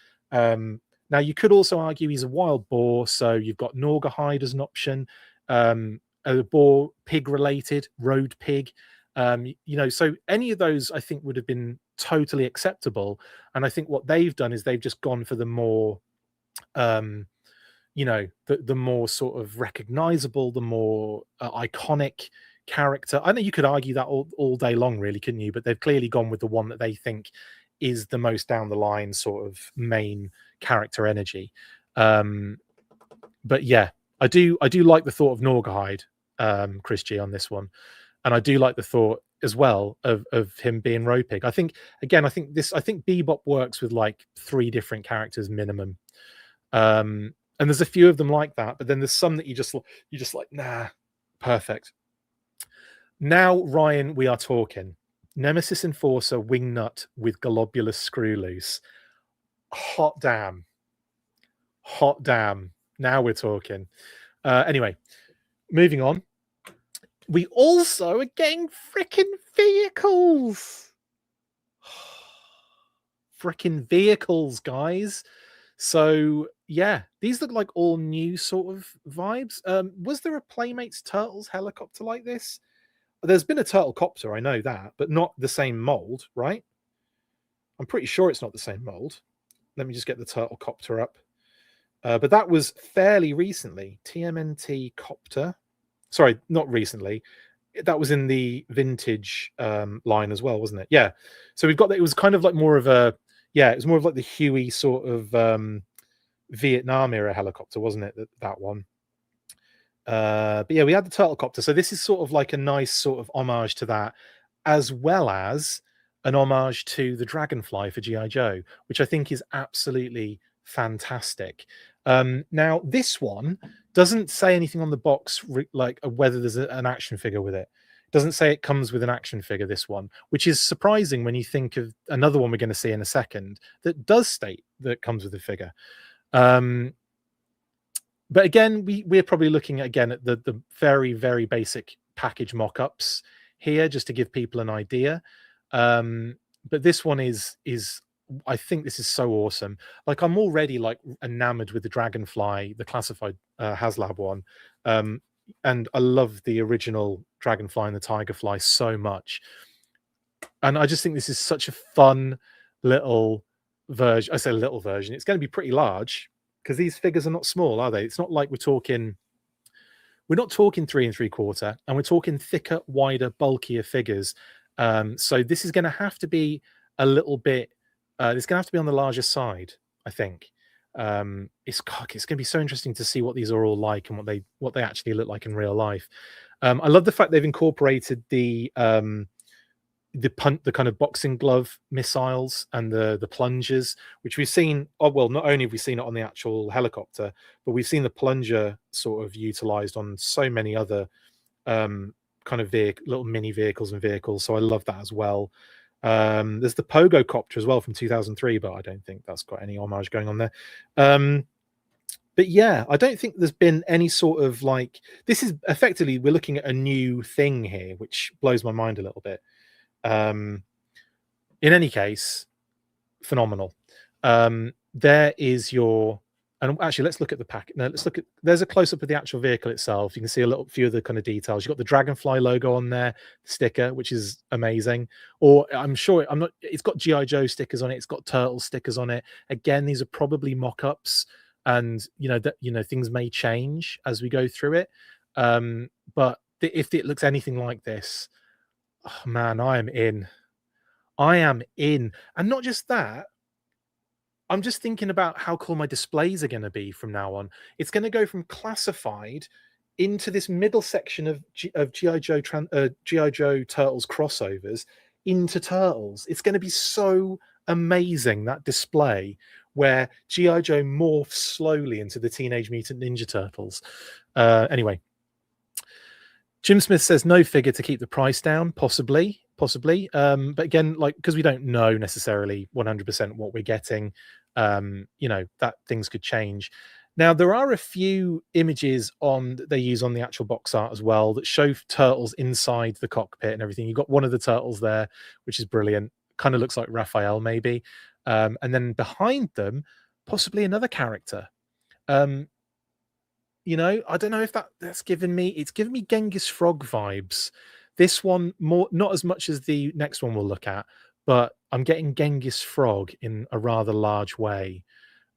Now you could also argue he's a wild boar, so you've got Norgahide as an option, a boar pig related, road pig, so any of those I think would have been totally acceptable. And I think what they've done is they've just gone for the more the more sort of recognizable, the more iconic character. I know you could argue that all day long, really, couldn't you? But they've clearly gone with the one that they think is the most down the line sort of main character energy. But yeah, I do like the thought of Norgahide, Chris G, on this one, and I do like the thought as well of him being Ropig. I think Bebop works with like 3 different characters minimum. And there's a few of them like that, but then there's some that you just like, nah, perfect. Now, Ryan, we are talking. Nemesis Enforcer Wingnut with Globulus Screw Loose. Hot damn. Now we're talking. Anyway, moving on. We also are getting freaking vehicles. Freaking vehicles, guys. So yeah, these look like all new sort of vibes. Was there a Playmates Turtles helicopter like this? There's been a turtle copter, I know that, but not the same mold, right? I'm pretty sure it's not the same mold. Let me just get the turtle copter up. But that was fairly recently. TMNT copter. Sorry, not recently. That was in the vintage line as well, wasn't it? Yeah. So we've got that. It was kind of like more of a, it was more of like the Huey sort of Vietnam era helicopter, wasn't it? That one. But yeah, we had the turtle copter. So this is sort of like a nice sort of homage to that, as well as an homage to the Dragonfly for GI Joe, which I think is absolutely fantastic. Now this one doesn't say anything on the box like whether there's an action figure with it. Doesn't say it comes with an action figure, this one, which is surprising when you think of another one we're going to see in a second that does state that it comes with a figure. But again, we're probably looking again at the very, very basic package mock-ups here, just to give people an idea. But this one is I think this is so awesome. Like, I'm already like enamored with the Dragonfly, the classified HasLab one. And I love the original Dragonfly and the Tigerfly so much. And I just think this is such a fun little version. I say little version. It's going to be pretty large because these figures are not small, are they? It's not like we're not talking 3 3/4, and we're talking thicker, wider, bulkier figures. So this is going to have to be a little bit. It's going to have to be on the larger side, I think. It's going to be so interesting to see what these are all like and what they actually look like in real life. I love the fact they've incorporated the kind of boxing glove missiles and the plungers, which we've seen. Oh, well, not only have we seen it on the actual helicopter, but we've seen the plunger sort of utilized on so many other kind of little mini vehicles and vehicles. So I love that as well. There's the Pogo Copter as well from 2003, but I don't think that's got any homage going on there. But yeah, I don't think there's been any sort of like, this is effectively, we're looking at a new thing here, which blows my mind a little bit. In any case, phenomenal. There is your, and actually let's look at the pack. No, let's look at, there's a close-up of the actual vehicle itself. You can see a few of the kind of details. You've got the Dragonfly logo on there, sticker, which is amazing. Or it's got GI Joe stickers on it, it's got Turtle stickers on it. Again, these are probably mock-ups, and things may change as we go through it. But if it looks anything like this, oh man, I am in. And not just that, I'm just thinking about how cool my displays are going to be from now on. It's going to go from classified into this middle section of GI Joe GI Joe Turtles crossovers into Turtles. It's going to be so amazing, that display where GI Joe morphs slowly into the Teenage Mutant Ninja Turtles. Anyway, Jim Smith says no figure to keep the price down, possibly. But again, like, because we don't know necessarily 100% what we're getting, that things could change. Now, there are a few images that they use on the actual box art as well that show turtles inside the cockpit and everything. You've got one of the turtles there, which is brilliant. Kind of looks like Raphael, maybe. And then behind them, possibly another character. I don't know if it's giving me Genghis Frog vibes. This one more, not as much as the next one we'll look at, but I'm getting Genghis Frog in a rather large way.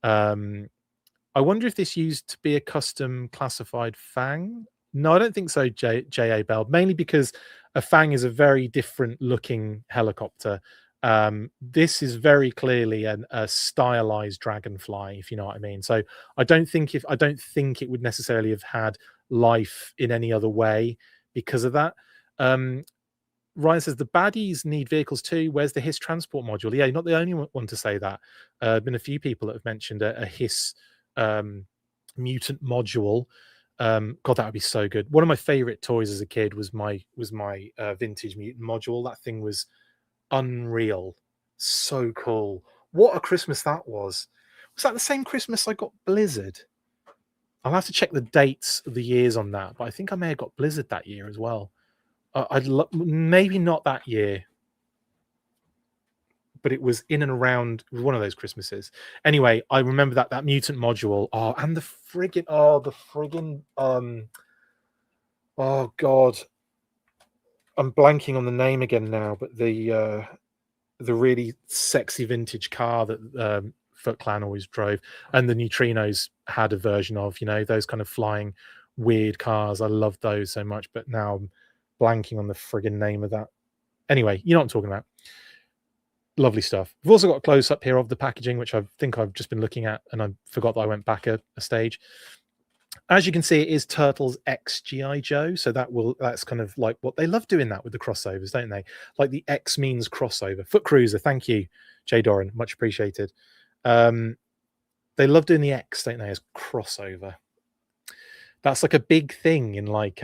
I wonder if this used to be a custom classified Fang. No, I don't think so, J.A. Bell, mainly because a Fang is a very different looking helicopter. This is very clearly a stylized Dragonfly, if you know what I mean. So I don't think it would necessarily have had life in any other way because of that. Ryan says the baddies need vehicles too. Where's the HISS transport module? Yeah, you're not the only one to say that. Been a few people that have mentioned a HISS mutant module. God, that would be so good. One of my favorite toys as a kid was my vintage mutant module. That thing was unreal, so cool. What a Christmas that was. Was that the same Christmas I got Blizzard? I'll have to check the dates of the years on that, but I think I may have got Blizzard that year as well. Maybe not that year, but it was in and around one of those Christmases. Anyway, I remember that mutant module. Oh, and the friggin' oh god, I'm blanking on the name again now, but the really sexy vintage car that Foot Clan always drove, and the Neutrinos had a version of, those kind of flying weird cars. I love those so much, but now I'm blanking on the friggin' name of that. Anyway, you know what I'm talking about. Lovely stuff. We've also got a close up here of the packaging, which I think I've just been looking at, and I forgot that I went back a stage. As you can see, it is Turtles X GI Joe, so that's kind of like what they love doing that with the crossovers, don't they? Like the X means crossover. Foot Cruiser, thank you, Jay Doran, much appreciated. They love doing the X, don't they, as crossover. That's like a big thing in like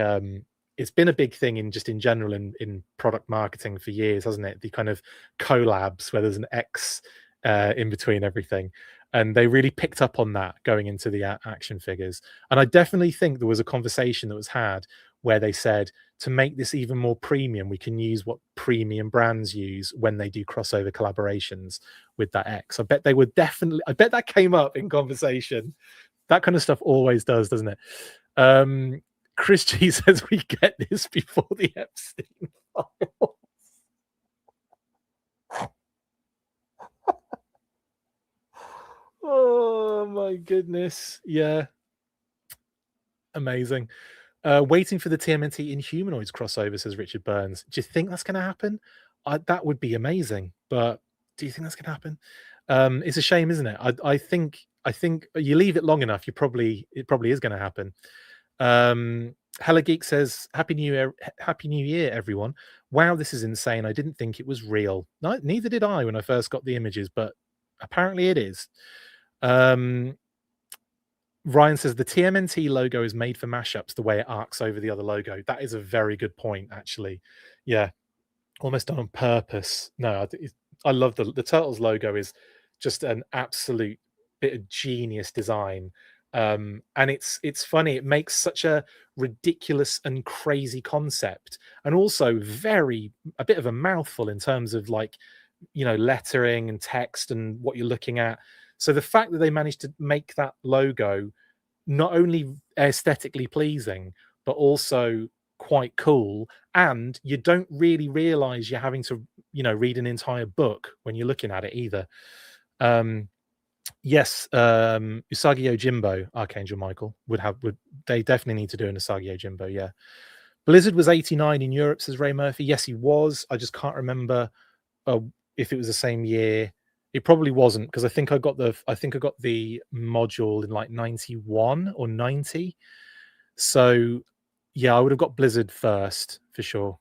it's been a big thing in general in product marketing for years, hasn't it? The kind of collabs where there's an X in between everything, and they really picked up on that going into the action figures. And I definitely think there was a conversation that was had where they said, to make this even more premium, we can use what premium brands use when they do crossover collaborations with that X. I bet they would definitely, I bet that came up in conversation. That kind of stuff always does, doesn't it? Chris G says we get this before the Epstein file. Oh my goodness. Yeah. Amazing. Waiting for the TMNT Inhumanoids crossover, says Richard Burns. Do you think that's going to happen? That would be amazing, but do you think that's going to happen? It's a shame, isn't it? I think you leave it long enough, it probably is going to happen. Hella Geek says, Happy New Year, everyone. Wow, this is insane. I didn't think it was real. No, neither did I when I first got the images, but apparently it is. Ryan says the TMNT logo is made for mashups the way it arcs over the other logo. That is a very good point, actually. Yeah, almost done on purpose. No, I love the Turtles logo is just an absolute bit of genius design. And it's funny. It makes such a ridiculous and crazy concept, and also a bit of a mouthful in terms of, like, lettering and text and what you're looking at. So the fact that they managed to make that logo not only aesthetically pleasing, but also quite cool, and you don't really realize you're having to, read an entire book when you're looking at it either. Yes, Usagi Yojimbo, Archangel Michael, would they definitely need to do an Usagi Yojimbo, yeah. Blizzard was 89 in Europe, says Ray Murphy. Yes, he was. I just can't remember if it was the same year. It probably wasn't, because I think I got the module in like 91 or 90. So yeah, I would have got Blizzard first for sure.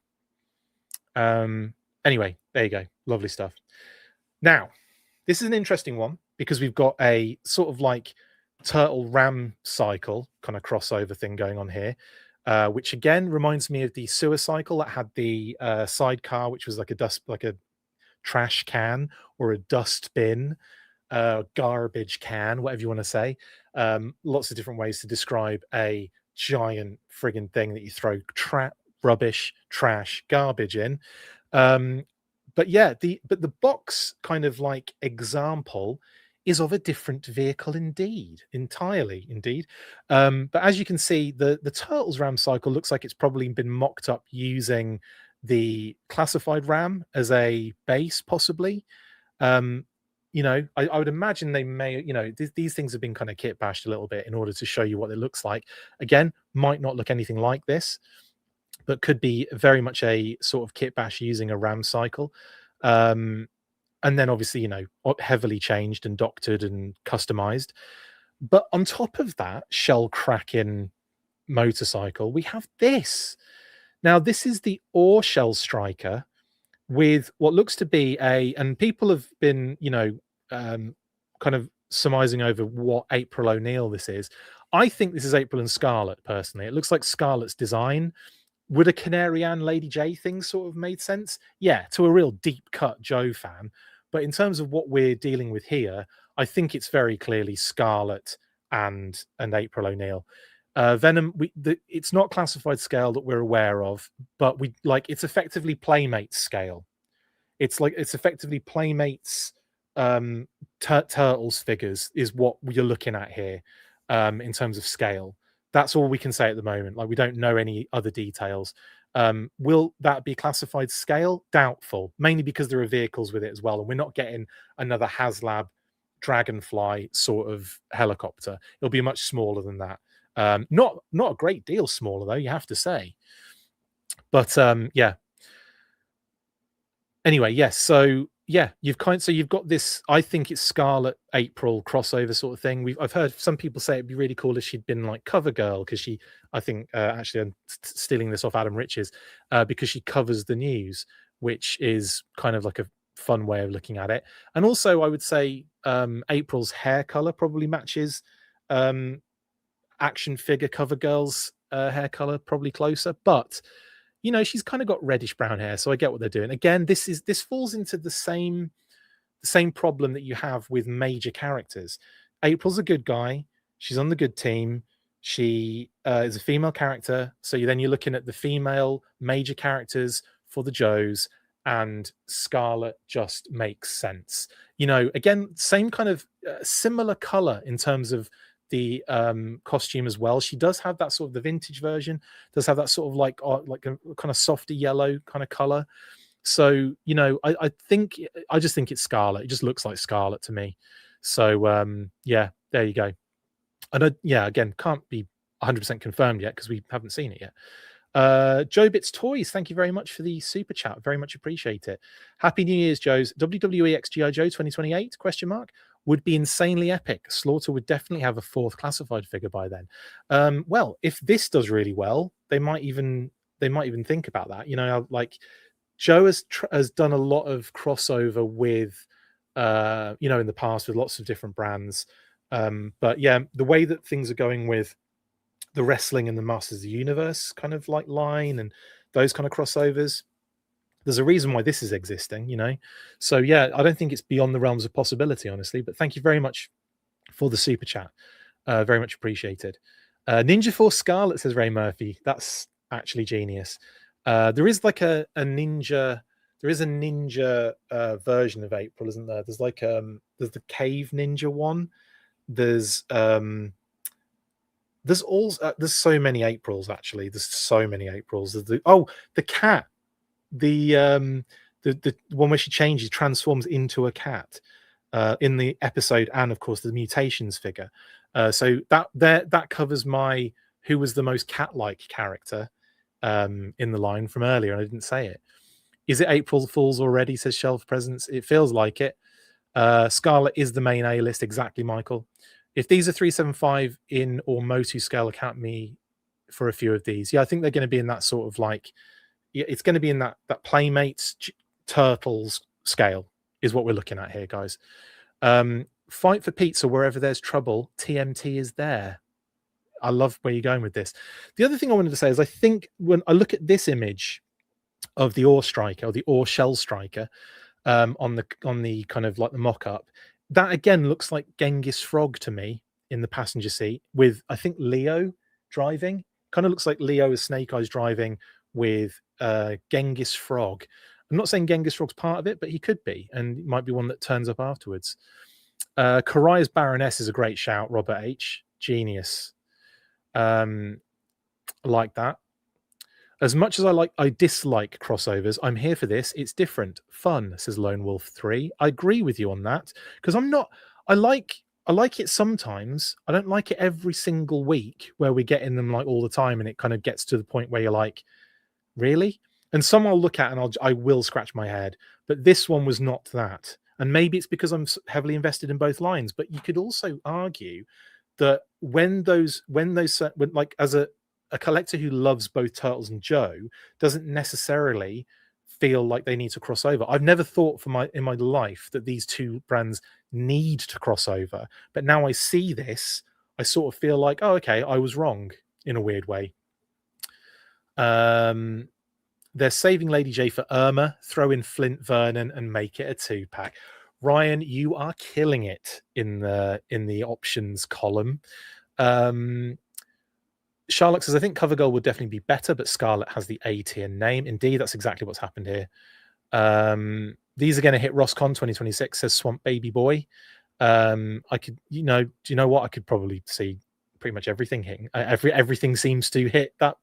Anyway, there you go. Lovely stuff. Now, this is an interesting one because we've got a sort of like Turtle Ram cycle kind of crossover thing going on here, which again reminds me of the Sewer cycle that had the sidecar, which was like a trash can or a dust bin, garbage can, whatever you want to say. Lots of different ways to describe a giant friggin' thing that you throw rubbish, trash, garbage in. But yeah, the box kind of like example is of a different vehicle entirely indeed. But as you can see, the Turtles RAM cycle looks like it's probably been mocked up using the classified RAM as a base, possibly. I would imagine they may, these things have been kind of kit bashed a little bit in order to show you what it looks like. Again, might not look anything like this, but could be very much a sort of kit bash using a RAM cycle. And then obviously, heavily changed and doctored and customized. But on top of that shell cracking motorcycle, we have this. Now, this is the Ore Shell Striker with what looks to be and people have been, kind of surmising over what April O'Neil this is. I think this is April and Scarlet, personally. It looks like Scarlet's design. Would a Canary Ann Lady J thing sort of made sense? Yeah, to a real deep cut Joe fan. But in terms of what we're dealing with here, I think it's very clearly Scarlet and April O'Neil. Venom, it's not classified scale that we're aware of, but it's effectively Playmates scale. It's effectively Playmates Turtles figures is what you're looking at here, in terms of scale. That's all we can say at the moment. Like, we don't know any other details. Will that be classified scale? Doubtful, mainly because there are vehicles with it as well, and we're not getting another HasLab Dragonfly sort of helicopter. It'll be much smaller than that. Not a great deal smaller, though, you have to say. But yeah. Anyway, yes. So yeah, you've got this. I think it's Scarlet April crossover sort of thing. I've heard some people say it'd be really cool if she'd been like cover girl, because I think actually I'm stealing this off Adam Riches, because she covers the news, which is kind of like a fun way of looking at it. And also, I would say April's hair color probably matches action figure cover girls hair color, probably closer, but you know, she's kind of got reddish brown hair, so I get what they're doing. Again, this falls into the same problem that you have with major characters. April's a good guy. She's on the good team. She is a female character. So you're looking at the female major characters for the Joes, and Scarlet just makes sense. You know, again, same kind of similar color in terms of the costume as well. She does have that sort of the vintage version, does have that sort of like a kind of softer yellow kind of color. So, you know, I just think it's Scarlet. It just looks like Scarlet to me. So, yeah, there you go. And yeah, again, can't be 100% confirmed yet because we haven't seen it yet. Joe Bits Toys, thank you very much for the super chat. Very much appreciate it. Happy New Year's, Joes. WWE X G.I Joe 2028 ? Would be insanely epic. Slaughter would definitely have a 4th classified figure by then. Well, if this does really well, they might even think about that. You know, like Joe has done a lot of crossover with, you know, in the past with lots of different brands. But yeah, the way that things are going with the wrestling and the Masters of the Universe kind of like line and those kind of crossovers, there's a reason why this is existing, you know. So yeah, I don't think it's beyond the realms of possibility, honestly. But thank you very much for the super chat. Very much appreciated. Ninja Force Scarlet, says Ray Murphy. That's actually genius. There is like a ninja. There is a ninja version of April, isn't there? There's like there's the cave ninja one. There's so many Aprils actually. There's so many Aprils. The cat, the one where she transforms into a cat in the episode, and of course the mutations figure. So that covers my who was the most cat-like character in the line from earlier, and I didn't say it. Is it April Fools already, says Shelf Presence? It feels like it. Scarlet is the main A-list, exactly, Michael. If these are 375 in or Motu scale, account me for a few of these. Yeah, I think they're going to be in that sort of like, it's going to be in that Playmates Turtles scale is what we're looking at here, guys. Fight for pizza wherever there's trouble. TMT is there. I love where you're going with this. The other thing I wanted to say is I think when I look at this image of the ore striker or the ore shell striker on the kind of like the mock-up, that again looks like Genghis Frog to me in the passenger seat with, I think, Leo driving. Kind of looks like Leo as Snake Eyes driving with Genghis Frog. I'm not saying Genghis Frog's part of it, but he could be, and it might be one that turns up afterwards. Karaya's Baroness is a great shout, Robert H. Genius. Like that. As much as I dislike crossovers, I'm here for this. It's different. Fun, says Lone Wolf 3. I agree with you on that. Because I like it sometimes. I don't like it every single week where we're getting them like all the time, and it kind of gets to the point where you're like, really? And some I'll look at and I will scratch my head. But this one was not that. And maybe it's because I'm heavily invested in both lines. But you could also argue that when like as a collector who loves both Turtles and Joe doesn't necessarily feel like they need to cross over. I've never thought in my life that these two brands need to cross over. But now I see this, I sort of feel like, oh, okay, I was wrong in a weird way. They're saving Lady J for Irma. Throw in Flint Vernon and make it a 2-pack. Ryan, you are killing it in the options column. Charlotte says, I think CoverGirl would definitely be better, but Scarlet has the A-tier name. Indeed, that's exactly what's happened here. These are going to hit Roscon 2026, says Swamp Baby Boy. I could, do you know what? I could probably see pretty much everything hitting. Everything seems to hit that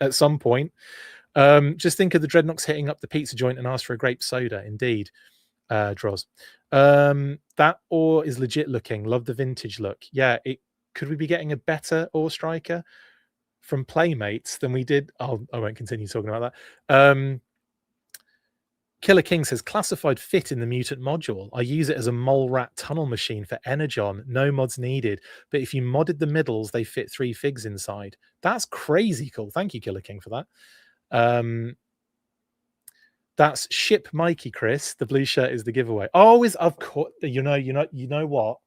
at some point. Just think of the Dreadnoks hitting up the pizza joint and ask for a grape soda. Indeed, Droz. That ore is legit looking. Love the vintage look. Yeah, could we be getting a better ore striker from Playmates than we did? I won't continue talking about that. Killer King says, classified fit in the mutant module. I use it as a mole rat tunnel machine for Energon. No mods needed. But if you modded the middles, they fit 3 figs inside. That's crazy cool. Thank you, Killer King, for that. That's Ship Mikey, Chris. The blue shirt is the giveaway. Of course. You know what?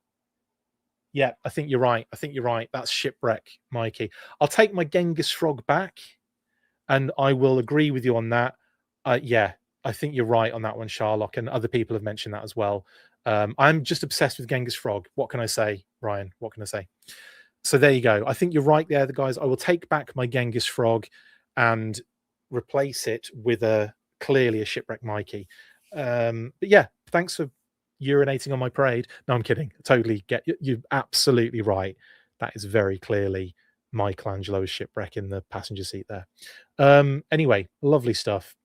Yeah, I think you're right. I think you're right. That's Shipwreck, Mikey. I'll take my Genghis Frog back, and I will agree with you on that. Yeah, I think you're right on that one, Sherlock, and other people have mentioned that as well. I'm just obsessed with Genghis Frog. What can I say, Ryan? What can I say? So there you go. I think you're right there, the guys. I will take back my Genghis Frog and replace it with clearly a Shipwreck Mikey. But yeah, thanks for urinating on my parade. No, I'm kidding. Totally get you. You're absolutely right. That is very clearly Michelangelo's Shipwreck in the passenger seat there. Anyway, lovely stuff.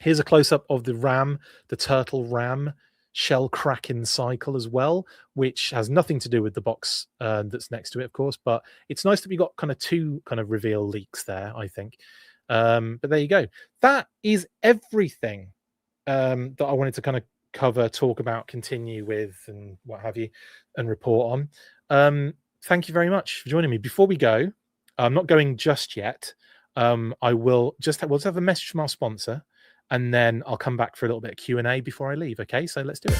Here's a close-up of the ram, the turtle ram shell cracking cycle as well, which has nothing to do with the box that's next to it, of course, but it's nice that we got kind of two kind of reveal leaks there, I think. But there you go. That is everything that I wanted to kind of cover, talk about, continue with, and what have you, and report on. Thank you very much for joining me. Before we go, I'm not going just yet. I will just we'll just have a message from our sponsor, and then I'll come back for a little bit of Q&A before I leave. Okay, so let's do it.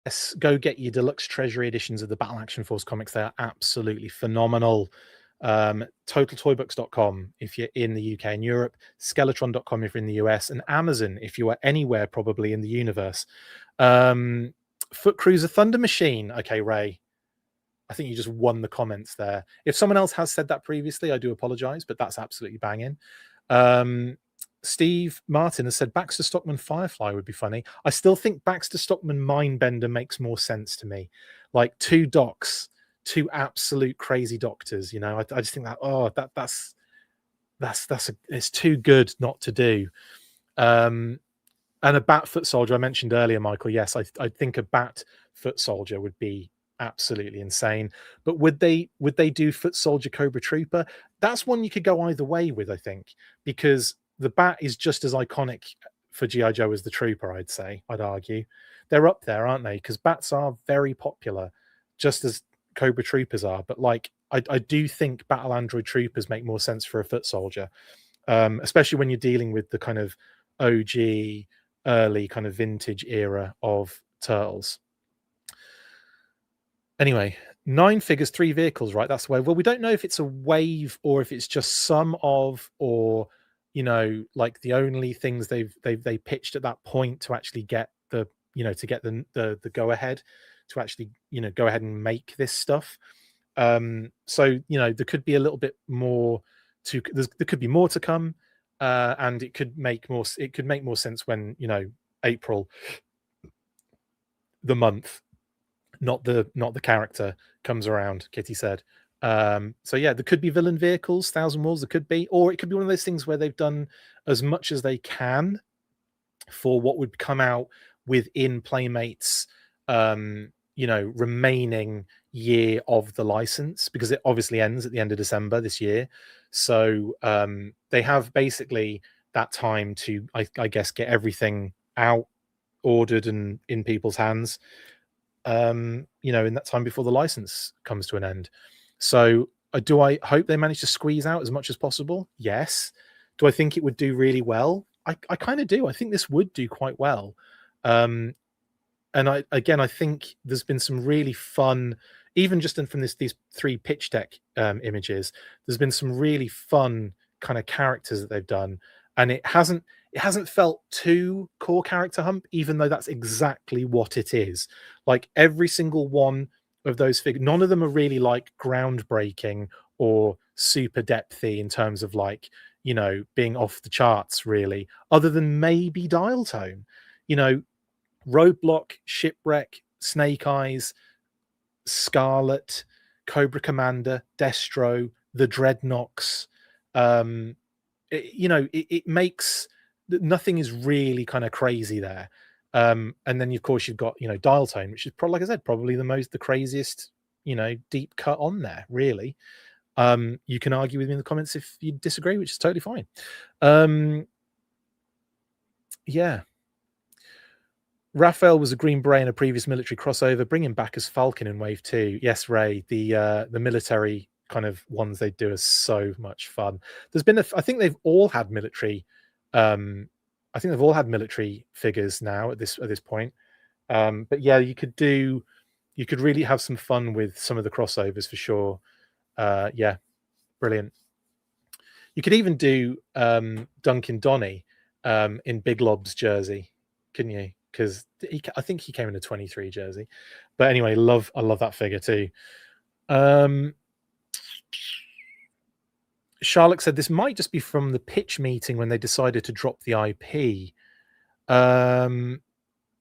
Yes, go get your deluxe Treasury editions of the Battle Action Force comics. They are absolutely phenomenal. TotalToyBooks.com if you're in the UK and Europe, Skeletron.com if you're in the US, and Amazon if you are anywhere probably in the universe. Foot Cruiser Thunder Machine. Okay, Ray, I think you just won the comments there. If someone else has said that previously, I do apologize, but that's absolutely banging. Steve Martin has said Baxter Stockman Firefly would be funny. I still think Baxter Stockman Mindbender makes more sense to me. Like two docs, two absolute crazy doctors. You know, I just think that it's too good not to do. And a bat foot soldier I mentioned earlier, Michael. Yes, I think a bat foot soldier would be absolutely insane. But would they do foot soldier Cobra Trooper? That's one you could go either way with, I think, because the bat is just as iconic for GI Joe as the Trooper. I'd argue they're up there, aren't they? Because bats are very popular, just as Cobra Troopers are. But like, I do think Battle Android Troopers make more sense for a foot soldier, especially when you're dealing with the kind of OG, early kind of vintage era of Turtles. Anyway, 9 figures, 3 vehicles, right? That's the way. Well, we don't know if it's a wave or if it's just some of, or you know, like the only things they pitched at that point to actually get the, you know, to get the go ahead to actually, you know, go ahead and make this stuff. So you know, there could be a little bit more to, there could be more to come, and it could make more sense when, you know, April, the month, not the character, comes around, Kitty said. So yeah, there could be villain vehicles, Thousand Walls, there could be, or it could be one of those things where they've done as much as they can for what would come out within Playmates, you know, remaining year of the license, because it obviously ends at the end of December this year. So they have basically that time to, I guess, get everything out, ordered, and in people's hands, you know, in that time before the license comes to an end. So do I hope they manage to squeeze out as much as possible? Yes. Do I think it would do really well? I kind of do. I think this would do quite well. And I think there's been some really fun, even just from these 3 pitch deck images, there's been some really fun kind of characters that they've done, and it hasn't felt too core character hump, even though that's exactly what it is. Like every single one of those figures, none of them are really like groundbreaking or super depthy in terms of like, you know, being off the charts really, other than maybe Dial Tone. You know, Roadblock, Shipwreck, Snake Eyes, Scarlet, Cobra Commander, Destro, the Dreadnoks. You know, it makes, nothing is really kind of crazy there. And then of course you've got, you know, Dial Tone, which is probably, like I said, probably the craziest, you know, deep cut on there really. You can argue with me in the comments if you disagree, which is totally fine. Yeah. Raphael was a Green Beret in a previous military crossover. Bring him back as Falcon in Wave 2. Yes, Ray. The military kind of ones they do are so much fun. There's been I think they've all had military. I think they've all had military figures now at this point. But yeah, you could really have some fun with some of the crossovers for sure. Yeah, brilliant. You could even do Duncan Donny in Big Lob's jersey, couldn't you? Because I think he came in a 23 jersey. But anyway, I love that figure too. Charlotte said this might just be from the pitch meeting when they decided to drop the IP.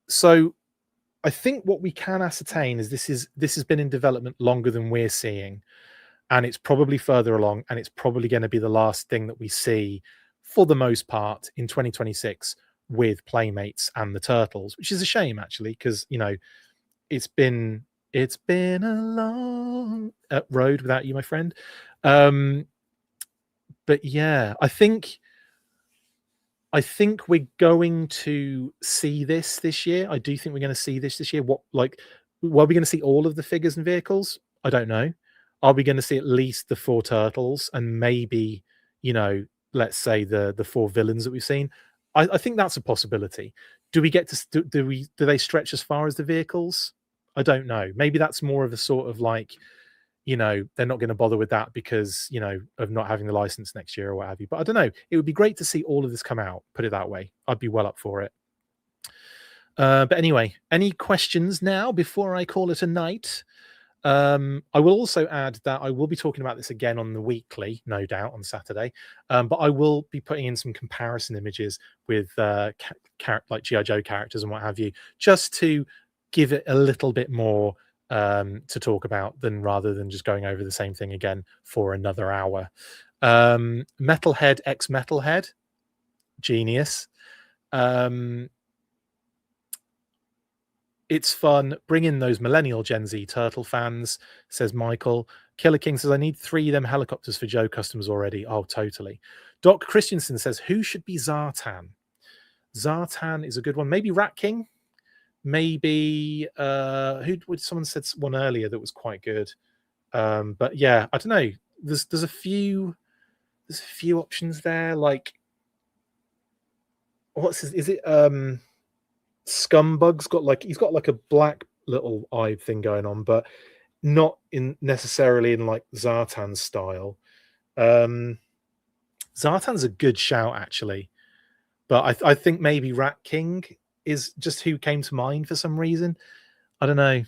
So I think what we can ascertain is this has been in development longer than we're seeing, and it's probably further along, and it's probably going to be the last thing that we see for the most part in 2026 with Playmates and the Turtles, which is a shame actually, because it's been a long road without you, my friend. But yeah, I think we're going to see this year. I do think we're going to see this year. Are we going to see all of the figures and vehicles? I don't know. Are we going to see at least the 4 turtles and maybe, let's say the 4 villains that we've seen? I think that's a possibility. Do we get to do they stretch as far as the vehicles? I don't know. Maybe that's more of a sort of like, they're not going to bother with that because, of not having the license next year or what have you. But I don't know. It would be great to see all of this come out, put it that way. I'd be well up for it. But anyway, any questions now before I call it a night? I will also add that I will be talking about this again on the weekly, no doubt, on Saturday. But I will be putting in some comparison images with like GI Joe characters and what have you, just to give it a little bit more to talk about rather than just going over the same thing again for another hour. Metalhead X Metalhead, genius. It's fun. Bring in those millennial Gen Z Turtle fans, says Michael. Killer King says, I need 3 of them helicopters for Joe customers already. Oh, totally. Doc Christensen says, who should be Zartan? Zartan is a good one. Maybe Rat King. Maybe someone said one earlier that was quite good. But yeah, I don't know. There's a few options there. Like, is it Scumbug's he's got like a black little eye thing going on, but not necessarily in like Zartan's style. Zartan's a good shout actually, but I think maybe Rat King is just who came to mind for some reason. I don't know.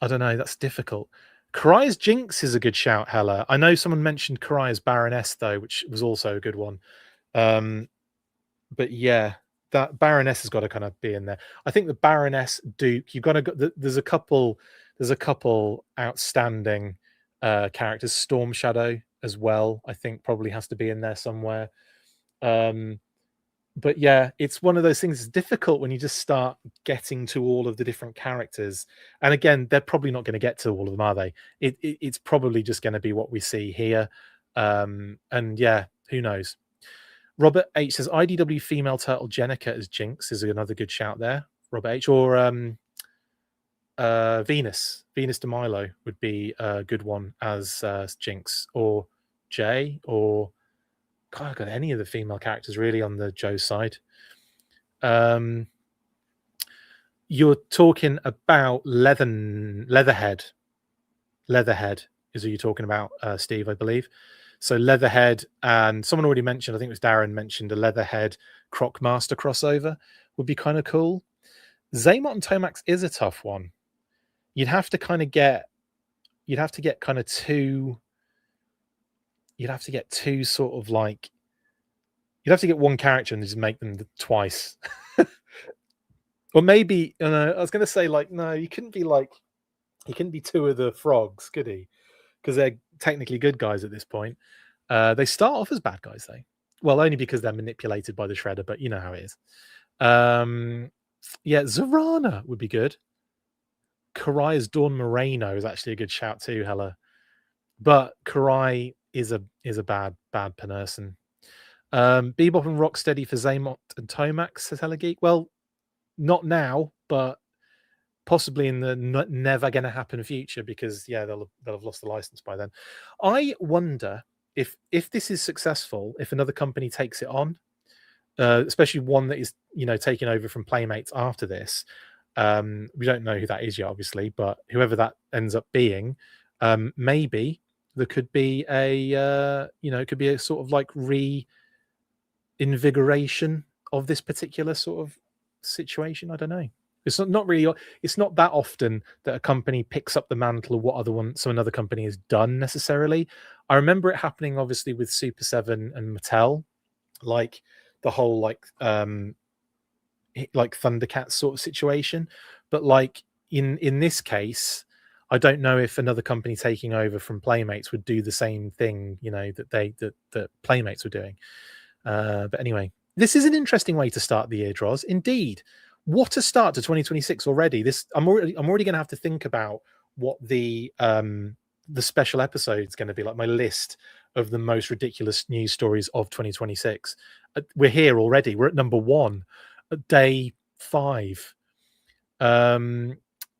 That's difficult. Karaya's Jinx is a good shout, Hella. I know someone mentioned Karaya's Baroness though, which was also a good one. But yeah, that Baroness has got to kind of be in there. I think the Baroness Duke, you've got to there's a couple outstanding characters. Storm Shadow as well, I think probably has to be in there somewhere. But yeah, it's one of those things. It's difficult when you just start getting to all of the different characters. And again, they're probably not going to get to all of them, are they? It's probably just going to be what we see here. And yeah, who knows? Robert H says IDW female turtle Jenica as Jinx is another good shout there. Robert H, or Venus de Milo would be a good one as Jinx, or Jay, or God, I've got any of the female characters really on the Joe side. You're talking about Leatherhead. Leatherhead is who you're talking about, Steve, I believe. So Leatherhead, and someone already mentioned, I think it was Darren mentioned, a Leatherhead Crocmaster crossover would be kind of cool. Zaymot and Tomax is a tough one. You'd have to get two sort of like, you'd have to get one character and just make them twice. Or maybe, I was going to say, like, no, he couldn't be 2 of the frogs, could he? Because they're technically good guys at this point. They start off as bad guys, though. Well, only because they're manipulated by the Shredder, but you know how it is. Yeah, Zorana would be good. Karai as Dawn Moreno is actually a good shout too, Hella. But Karai is a bad person. Bebop and Rocksteady for Zaymot and Tomax, says Hella Geek. Well, not now, but possibly in the never going to happen future, because they'll have lost the license by then. I wonder if this is successful, if another company takes it on, especially one that is taken over from Playmates after this. We don't know who that is yet, obviously, but whoever that ends up being, maybe there could be a it could be a sort of like reinvigoration of this particular sort of situation. I don't know. It's not really. It's not that often that a company picks up the mantle of what another company has done necessarily. I remember it happening, obviously, with Super 7 and Mattel, like the whole like Thundercats sort of situation. But like in this case, I don't know if another company taking over from Playmates would do the same thing, that Playmates were doing. But anyway, this is an interesting way to start the year, Droz. Indeed. What a start to 2026 already. I'm already going to have to think about what the special episode is going to be, like my list of the most ridiculous news stories of 2026. We're here already. We're at number 1, day 5.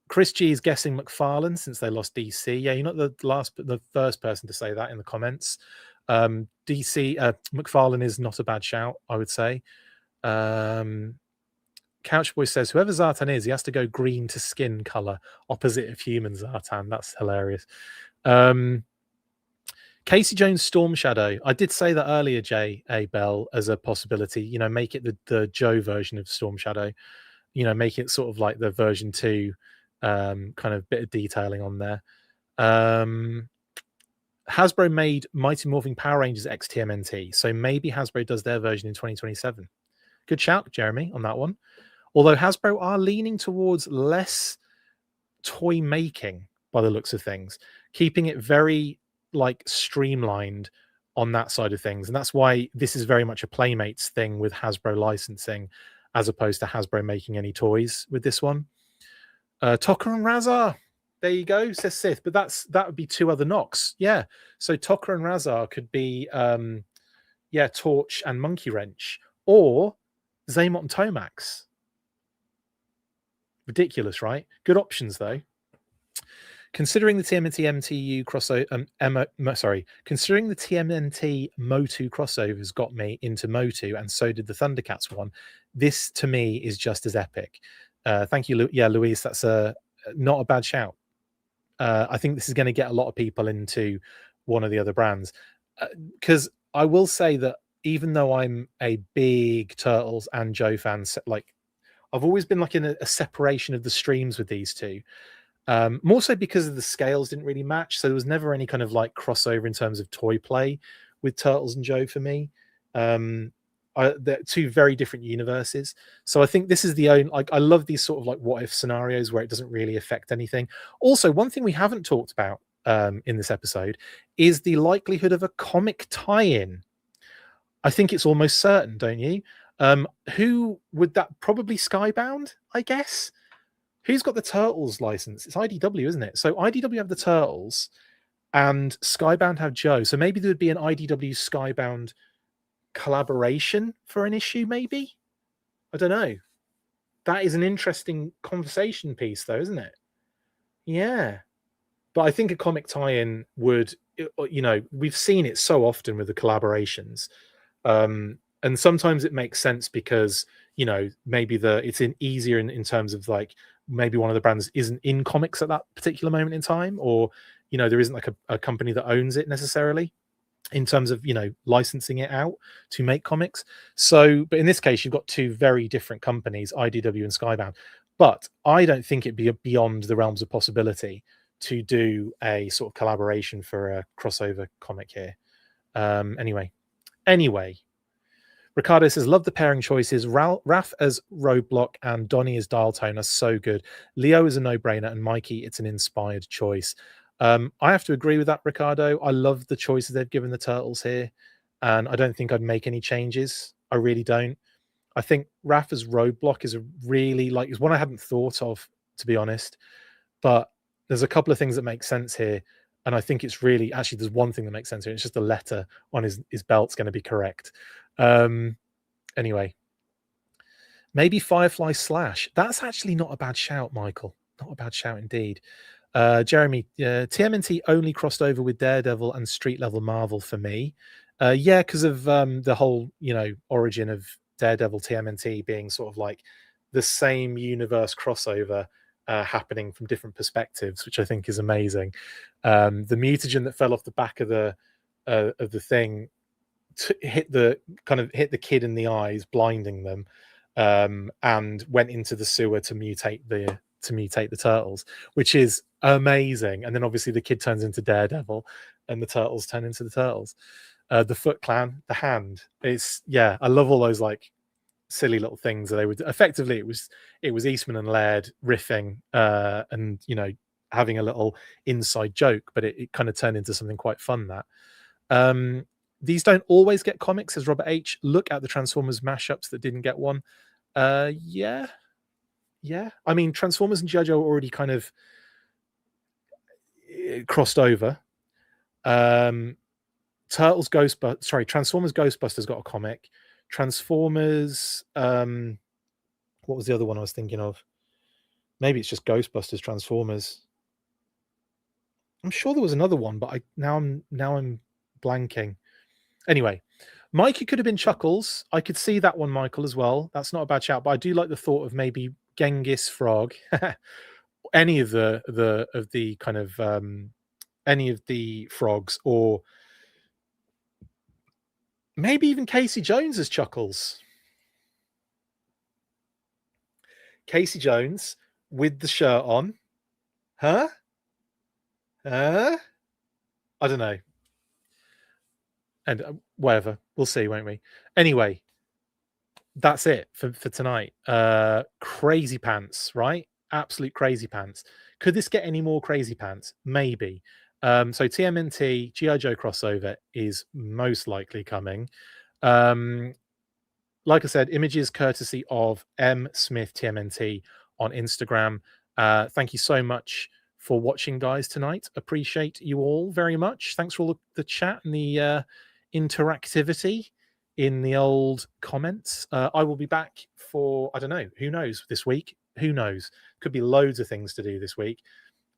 Chris G is guessing McFarlane since they lost DC. Yeah, you're not the first person to say that in the comments. McFarlane is not a bad shout, I would say. Couchboy says whoever Zartan is, he has to go green to skin color, opposite of human Zartan. That's hilarious. Casey Jones Storm Shadow. I did say that earlier, J.A. Bell, as a possibility. Make it the Joe version of Storm Shadow. Make it sort of like the version 2, kind of bit of detailing on there. Hasbro made Mighty Morphing Power Rangers X TMNT, so maybe Hasbro does their version in 2027. Good shout, Jeremy, on that one. Although Hasbro are leaning towards less toy making by the looks of things, keeping it very like streamlined on that side of things. And that's why this is very much a Playmates thing with Hasbro licensing, as opposed to Hasbro making any toys with this one. Tocker and Razar. There you go, says Sith. But that would be 2 other knocks. Yeah. So Tocker and Razar could be Torch and Monkey Wrench, or Zaymot and Tomax. Ridiculous, right? Good options though. Considering the TMNT MTU crossover, considering the TMNT Motu crossovers got me into Motu, and so did the Thundercats one, this to me is just as epic. Thank you, Louise. That's not a bad shout. I think this is going to get a lot of people into one of the other brands, because I will say that even though I'm a big Turtles and Joe fan, like I've always been like in a separation of the streams with these two. More so because of the scales didn't really match, so there was never any kind of like crossover in terms of toy play with Turtles and Joe for me. They're 2 very different universes, so I think this is the only, like, I love these sort of like what if scenarios where it doesn't really affect anything. Also, one thing we haven't talked about in this episode is the likelihood of a comic tie-in. I think it's almost certain, don't you? Who would that probably Skybound, I guess? Who's got the Turtles license? It's IDW, isn't it? So IDW have the Turtles and Skybound have Joe. So maybe there would be an IDW Skybound collaboration for an issue, maybe? I don't know. That is an interesting conversation piece, though, isn't it? Yeah. But I think a comic tie-in would, we've seen it so often with the collaborations. And sometimes it makes sense because, maybe it's easier in terms of like, maybe one of the brands isn't in comics at that particular moment in time, or there isn't like a company that owns it necessarily in terms of licensing it out to make comics. So, but in this case, you've got 2 very different companies, IDW and Skybound. But I don't think it'd be beyond the realms of possibility to do a sort of collaboration for a crossover comic here. Anyway, Ricardo says, love the pairing choices. Raph as Roadblock and Donnie as Dial Tone are so good. Leo is a no-brainer, and Mikey, it's an inspired choice. I have to agree with that, Ricardo. I love the choices they've given the Turtles here, and I don't think I'd make any changes. I really don't. I think Raph as Roadblock is is one I hadn't thought of, to be honest. but there's a couple of things that make sense here. And I think it's really, actually, there's one thing that makes sense here. It's just the letter on his belt's going to be correct. Anyway, maybe Firefly Slash. That's actually not a bad shout, Michael. Not a bad shout indeed. Jeremy, TMNT only crossed over with Daredevil and Street Level Marvel for me. Yeah, because of the whole, origin of Daredevil TMNT being sort of like the same universe crossover happening from different perspectives, which I think is amazing. The mutagen that fell off the back of the thing hit the kid in the eyes, blinding them, and went into the sewer to mutate the turtles, which is amazing. And then obviously the kid turns into Daredevil and the turtles turn into the turtles. The Foot Clan, the hand, I love all those like silly little things that they would effectively, it was Eastman and Laird riffing and having a little inside joke, but it kind of turned into something quite fun. That these don't always get comics, says Robert H. Look at the Transformers mashups that didn't get one. Yeah. I mean, Transformers and GI Joe are already kind of crossed over. Transformers Ghostbusters got a comic. Transformers, what was the other one I was thinking of? Maybe it's just Ghostbusters Transformers. I'm sure there was another one, but now I'm blanking. Anyway, Mike, it could have been Chuckles. I could see that one, Michael, as well. That's not a bad shout, but I do like the thought of maybe Genghis Frog, any of the kind of any of the frogs, or maybe even Casey Jones as Chuckles. Casey Jones with the shirt on. Huh? I don't know. And whatever. We'll see, won't we? Anyway, that's it for tonight. Crazy pants, right? Absolute crazy pants. Could this get any more crazy pants? Maybe. So TMNT GI Joe crossover is most likely coming. Like I said, images courtesy of M Smith TMNT on Instagram. Thank you so much for watching, guys, tonight. Appreciate you all very much. Thanks for all the chat and the interactivity in the old comments. I will be back for, I don't know, who knows this week? Who knows? Could be loads of things to do this week,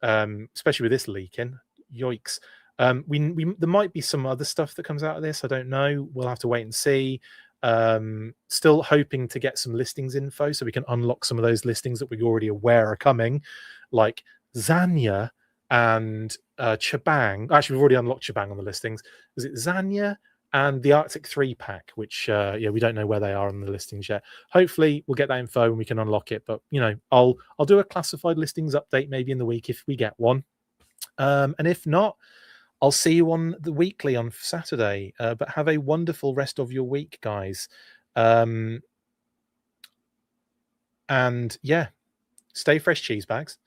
especially with this leaking. Yikes. There might be some other stuff that comes out of this. I don't know. We'll have to wait and see. Still hoping to get some listings info so we can unlock some of those listings that we're already aware are coming, like Zanya and Chabang. Actually, we've already unlocked Chabang on the listings. Is it Zanya and the Arctic 3 pack, which we don't know where they are on the listings yet. Hopefully we'll get that info and we can unlock it, but I'll do a classified listings update maybe in the week if we get one, and if not, I'll see you on the weekly on Saturday. But have a wonderful rest of your week, guys. And yeah, stay fresh, cheese bags.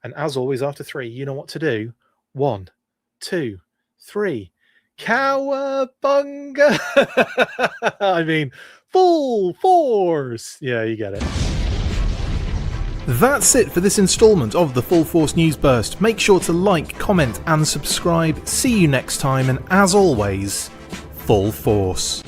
And as always, after 3, you know what to do. 1, 2, 3. Cowabunga! I mean, full force. Yeah, you get it. That's it for this installment of the Full Force News Burst. Make sure to like, comment and subscribe. See you next time, and as always, full force.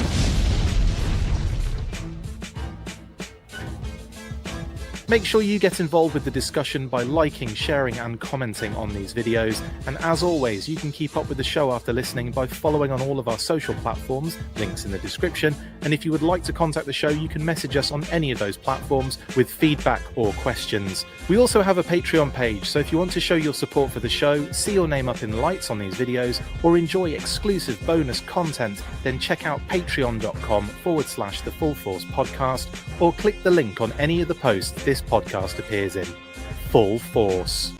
Make sure you get involved with the discussion by liking, sharing and commenting on these videos. And as always, you can keep up with the show after listening by following on all of our social platforms, links in the description. And if you would like to contact the show, you can message us on any of those platforms with feedback or questions. We also have a Patreon page, so if you want to show your support for the show, see your name up in lights on these videos, or enjoy exclusive bonus content, then check out patreon.com/The Full Force Podcast, or click the link on any of the posts this podcast appears in. Full Force.